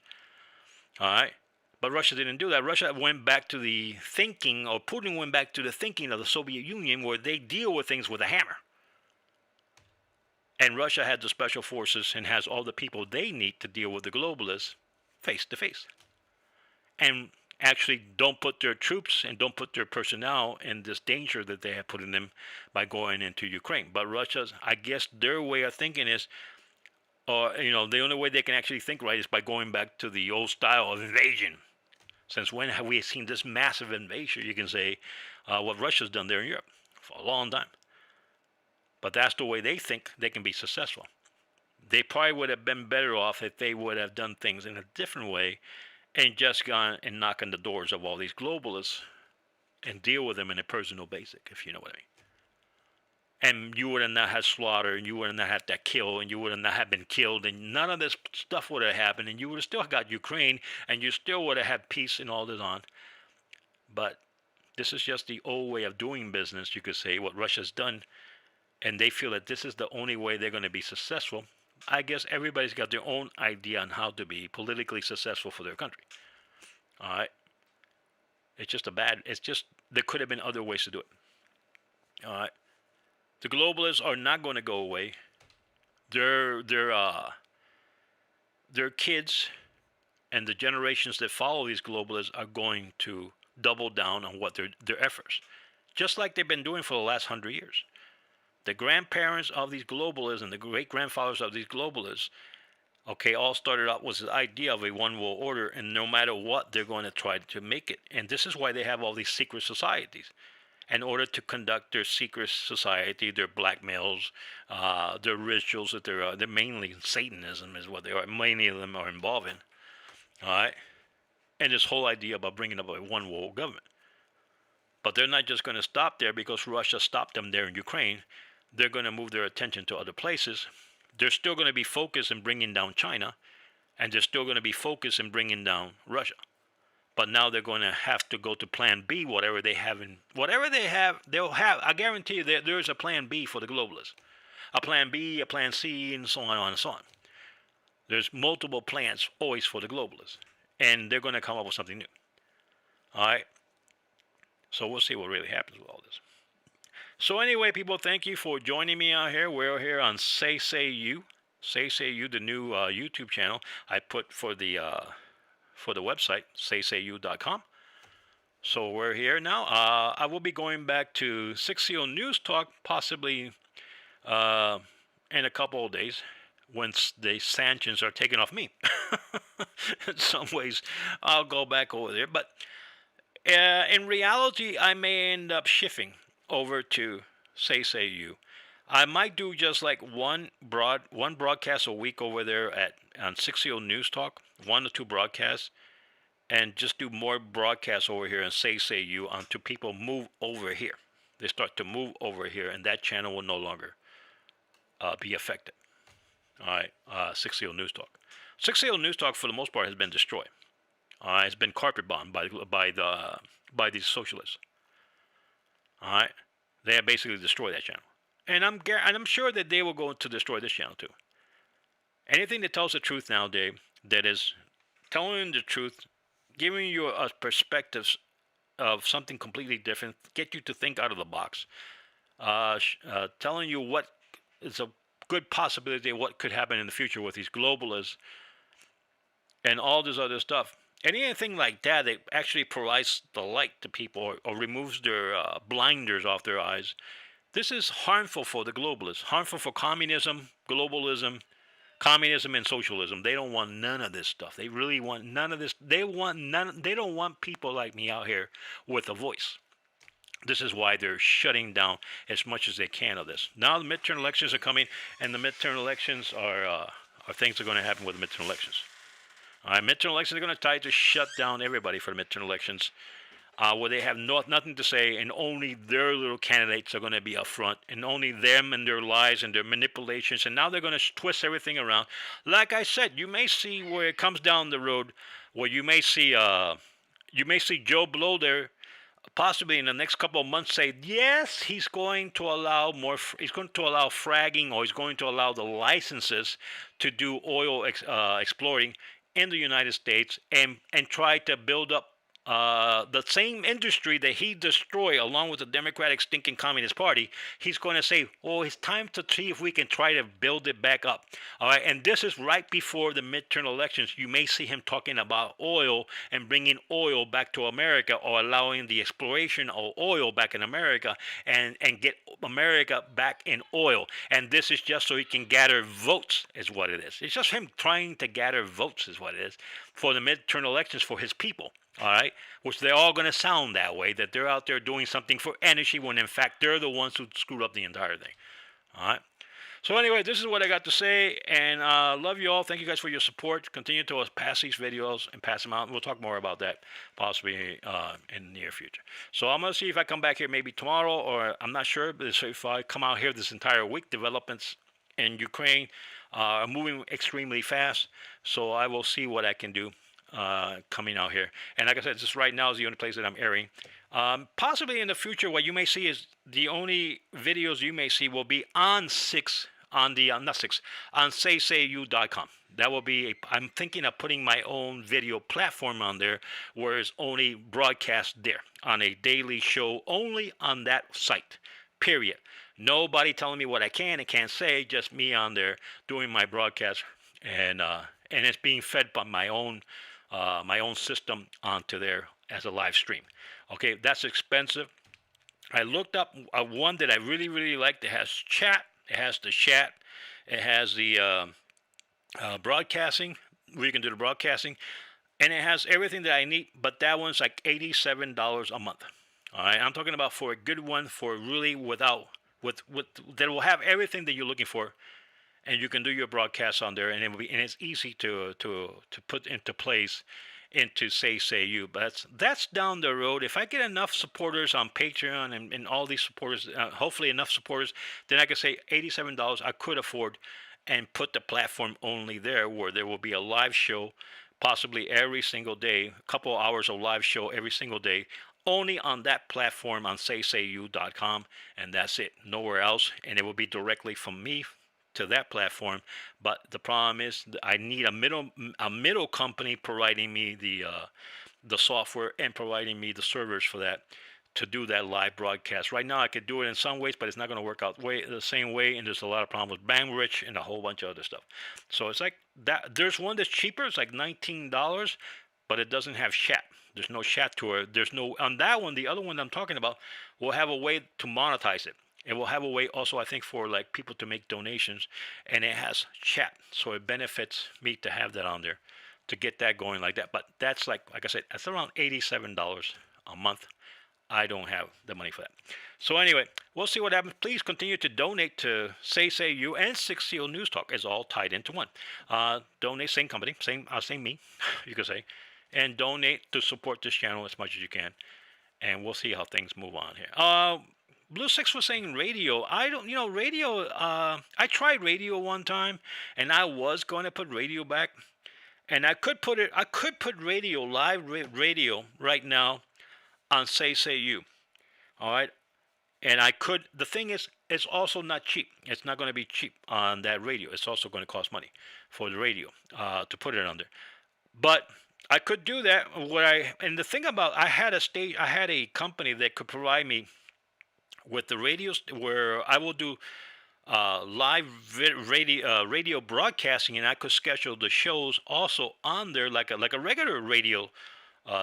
All right, but Russia didn't do that. Russia went back to the thinking, or Putin went back to the thinking of the Soviet Union, where they deal with things with a hammer. And Russia had the special forces and has all the people they need to deal with the globalists face to face. And actually don't put their troops and don't put their personnel in this danger that they have put in them by going into Ukraine. But Russia's, I guess their way of thinking is, the only way they can actually think right is by going back to the old style of invasion. Since when have we seen this massive invasion, you can say, what Russia's done there in Europe for a long time. But that's the way they think they can be successful. They probably would have been better off if they would have done things in a different way and just gone and knock on the doors of all these globalists and deal with them in a personal basis, if you know what I mean. And you would have not had slaughter, and you would have not had that kill, and you would have not have been killed, and none of this stuff would have happened, and you would have still got Ukraine, and you still would have had peace and all this on. But this is just the old way of doing business, you could say, what Russia's done, and they feel that this is the only way they're going to be successful. I guess everybody's got their own idea on how to be politically successful for their country. All right. There could have been other ways to do it. All right. The globalists are not going to go away. Their kids and the generations that follow these globalists are going to double down on what their efforts, just like they've been doing for the last 100 years. The grandparents of these globalists and the great-grandfathers of these globalists, all started out with the idea of a one world order, and no matter what, they're going to try to make it. And this is why they have all these secret societies. In order to conduct their secret society, their blackmails, their rituals that they're mainly Satanism is what they are. Many of them are involved in. All right? And this whole idea about bringing up a one world government. But they're not just going to stop there because Russia stopped them there in Ukraine. They're going to move their attention to other places. They're still going to be focused in bringing down China, and they're still going to be focused in bringing down Russia. But now they're going to have to go to Plan B, whatever they have, they'll have. I guarantee you there's a Plan B for the globalists, a Plan B, a Plan C, and so on and so on. There's multiple plans always for the globalists, and they're going to come up with something new. All right. So we'll see what really happens with all this. So anyway, people, thank you for joining me out here. We're here on Say You, the new YouTube channel I put for the website, saysayyou.com. So we're here now. I will be going back to 60 News Talk possibly in a couple of days once the sanctions are taken off me. In some ways, I'll go back over there. But in reality, I may end up shifting over to Say You. I might do just like one broadcast a week over there on 60 News Talk, 1 or 2 broadcasts, and just do more broadcasts over here and Say You until people move over here. They start to move over here, and that channel will no longer be affected. All right, 60 News Talk. 60 News Talk, for the most part, has been destroyed. It's been carpet bombed by these socialists. All right, they have basically destroyed that channel, and I'm sure that they will go to destroy this channel too. Anything that tells the truth nowadays, that is telling the truth, giving you a perspective of something completely different, get you to think out of the box, telling you what is a good possibility of what could happen in the future with these globalists and all this other stuff. Anything like that that actually provides the light to people, or removes their blinders off their eyes. This is harmful for the globalists, harmful for communism, globalism, communism and socialism. They don't want none of this stuff. They really want none of this. They want none. They don't want people like me out here with a voice. This is why they're shutting down as much as they can of this. Now the midterm elections are coming, and the midterm elections are things that are going to happen with the midterm elections. All right, midterm elections are going to try to shut down everybody for the midterm elections, where they have nothing to say, and only their little candidates are going to be up front, and only them and their lies and their manipulations. And now they're going to twist everything around. Like I said, you may see where it comes down the road, where you may see Joe Blow there possibly in the next couple of months say yes, he's going to allow more. He's going to allow fragging, or he's going to allow the licenses to do oil exploring in the United States, and try to build up the same industry that he destroyed along with the Democratic stinking Communist Party. He's going to say, oh, it's time to see if we can try to build it back up. All right, and this is right before the midterm elections. You may see him talking about oil and bringing oil back to America, or allowing the exploration of oil back in America, and get America back in oil. And this is just so he can gather votes, is what it is. It's just him trying to gather votes, is what it is, for the midterm elections for his people. All right, which they're all going to sound that way, that they're out there doing something for energy, when in fact they're the ones who screwed up the entire thing. All right. So anyway, this is what I got to say, and love you all. Thank you guys for your support. Continue to pass these videos and pass them out. We'll talk more about that possibly in the near future. So I'm going to see if I come back here maybe tomorrow, or I'm not sure, but if I come out here this entire week. Developments in Ukraine are moving extremely fast, so I will see what I can do coming out here. And like I said, just right now is the only place that I'm airing. Possibly in the future, what you may see is the only videos you may see will be on not six, on saysayu.com. That will be I'm thinking of putting my own video platform on there, where it's only broadcast there on a daily show, only on that site. Period. Nobody telling me what I can and can't say, just me on there doing my broadcast, and it's being fed by my own system onto there as a live stream. Okay, that's expensive. I looked up one that I really, really like that has chat. It has the chat. It has the broadcasting, where you can do the broadcasting. And it has everything that I need, but that one's like $87 a month. All right, I'm talking about for a good one, for really with that will have everything that you're looking for, and you can do your broadcast on there, and it's easy to put into place into say you. But that's down the road. If I get enough supporters on Patreon, and all these supporters, hopefully enough supporters, then I could say $87 I could afford, and put the platform only there, where there will be a live show possibly every single day, a couple of hours of live show every single day, only on that platform on saysayu.com, and that's it, nowhere else. And it will be directly from me to that platform. But the problem is I need a middle company providing me the software and providing me the servers for that, to do that live broadcast. Right now I could do it in some ways, but it's not going to work out the same way, and there's a lot of problems with bandwidth and a whole bunch of other stuff. So it's like that. There's one that's cheaper. It's like $19, but it doesn't have chat. There's no chat to it. There's no, on that one, the other one I'm talking about, will have a way to monetize it. It will have a way also, I think, for like people to make donations, and it has chat, so it benefits me to have that on there, to get that going like that. But that's like I said, that's around $87 a month. I don't have the money for that. So anyway, we'll see what happens. Please continue to donate to Say You and 60 News Talk. It's all tied into one. Donate, same company, same me, you could say, and donate to support this channel as much as you can. And we'll see how things move on here. Blue Six was saying radio. I don't, radio. I tried radio one time, and I was going to put radio back, and I could put radio, live radio right now on Say You. All right. And I could, the thing is, it's also not cheap. It's not going to be cheap on that radio. It's also going to cost money for the radio to put it on there. But I could do that. What I and the thing about I had a company that could provide me with the radios where I will do live radio broadcasting, and I could schedule the shows also on there like a regular radio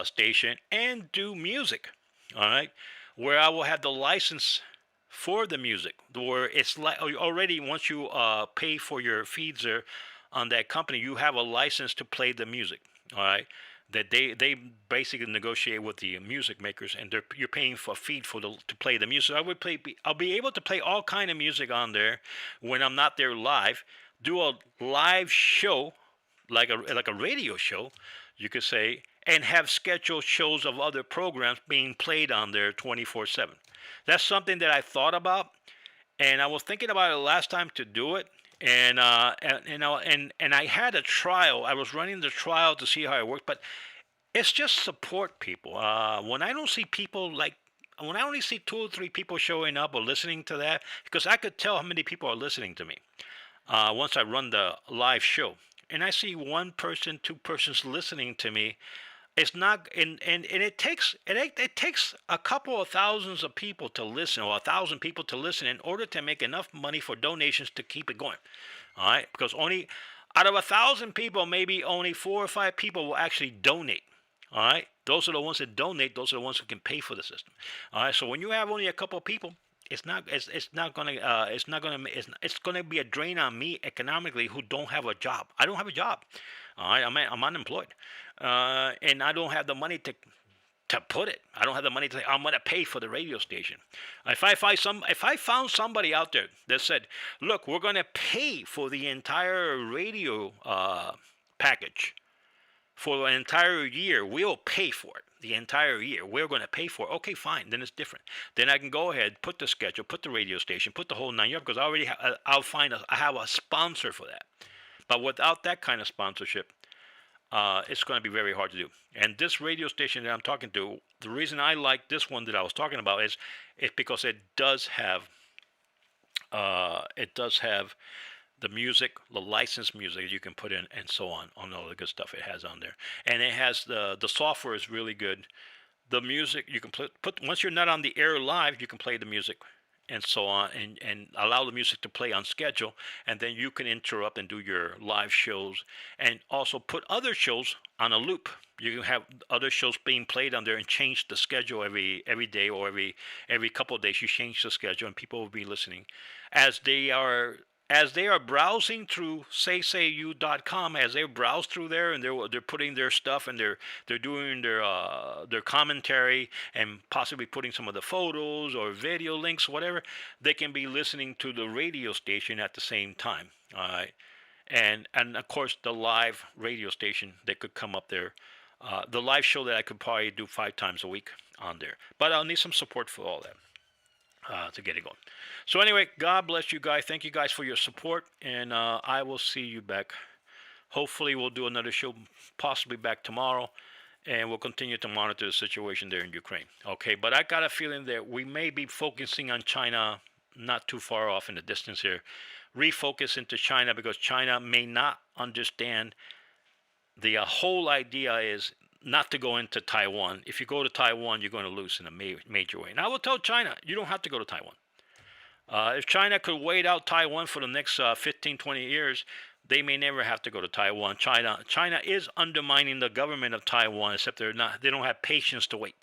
station and do music. All right, where I will have the license for the music, where it's like already once you pay for your feeds there on that company, you have a license to play the music. All right. That they basically negotiate with the music makers, and you're paying for a feed for to play the music. I'll be able to play all kind of music on there when I'm not there live. Do a live show like a radio show, you could say, and have scheduled shows of other programs being played on there 24/7. That's something that I thought about, and I was thinking about it last time to do it. And I had a trial. I was running the trial to see how it worked, but it's just support people. When I don't see people like when I only see two or three people showing up or listening to that, because I could tell how many people are listening to me once I run the live show, and I see one person, two persons listening to me. It's not, and it takes a couple of thousands of people to listen, or 1,000 people to listen, in order to make enough money for donations to keep it going. All right, because only out of 1,000 people, maybe only 4 or 5 people will actually donate. All right, those are the ones that donate. Those are the ones who can pay for the system. All right, so when you have only a couple of people, it's gonna be a drain on me economically, who don't have a job. I don't have a job. All right, I'm unemployed, and I don't have the money to put it. I don't have the money to say I'm gonna pay for the radio station. If I found somebody out there that said, "Look, we're gonna pay for the entire radio package for an entire year. We'll pay for it the entire year. We're going to pay for it." Okay, fine. Then it's different. Then I can go ahead, put the schedule, put the radio station, put the whole 9 yards, because I have a sponsor for that. But without that kind of sponsorship, it's going to be very hard to do. And this radio station that I'm talking to, the reason I like this one that I was talking about is because it does have the music, the licensed music you can put in, and so on all the good stuff it has on there. And it has the software is really good. The music you can put once you're not on the air live, you can play the music and so on, and allow the music to play on schedule, and then you can interrupt and do your live shows, and also put other shows on a loop. You can have other shows being played on there, and change the schedule every day, or every couple of days. You change the schedule, and people will be listening as they are browsing through saysayu.com. As they browse through there, and they're putting their stuff, and they're doing their commentary, and possibly putting some of the photos or video links, whatever, they can be listening to the radio station at the same time. All right. And of course the live radio station that could come up there, the live show that I could probably do 5 times a week on there, but I'll need some support for all that to get it going. So anyway, God bless you guys. Thank you guys for your support, and I will see you back. Hopefully, we'll do another show, possibly back tomorrow, and we'll continue to monitor the situation there in Ukraine. Okay, but I got a feeling that we may be focusing on China, not too far off in the distance here. Refocus into China, because China may not understand the whole idea is not to go into Taiwan. If you go to Taiwan, you're going to lose in a major way. And I will tell China, you don't have to go to Taiwan. If China could wait out Taiwan for the next 15, 20 years, they may never have to go to Taiwan. China is undermining the government of Taiwan, except they don't have patience to wait.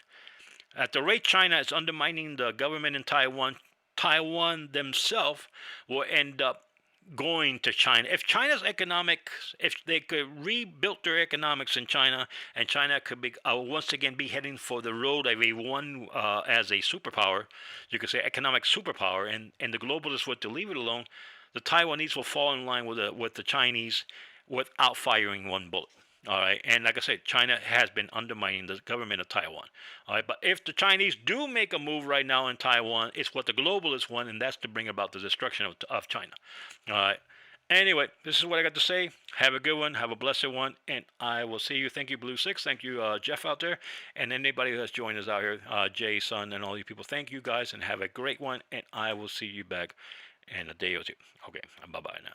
At the rate China is undermining the government in Taiwan, Taiwan themselves will end up going to China. If they could rebuild their economics in China, and China could be once again be heading for the road of as a superpower, you could say economic superpower, and the globalists were to leave it alone, the Taiwanese will fall in line with the Chinese without firing one bullet. All right, and like I said, China has been undermining the government of Taiwan. All right, but if the Chinese do make a move right now in Taiwan, it's what the globalists want, and that's to bring about the destruction of China. All right. Anyway, this is what I got to say. Have a good one. Have a blessed one, and I will see you. Thank you, Blue Six. Thank you, Jeff out there, and anybody who has joined us out here, Jay, Son, and all you people. Thank you guys, and have a great one. And I will see you back in a day or two. Okay, bye bye now.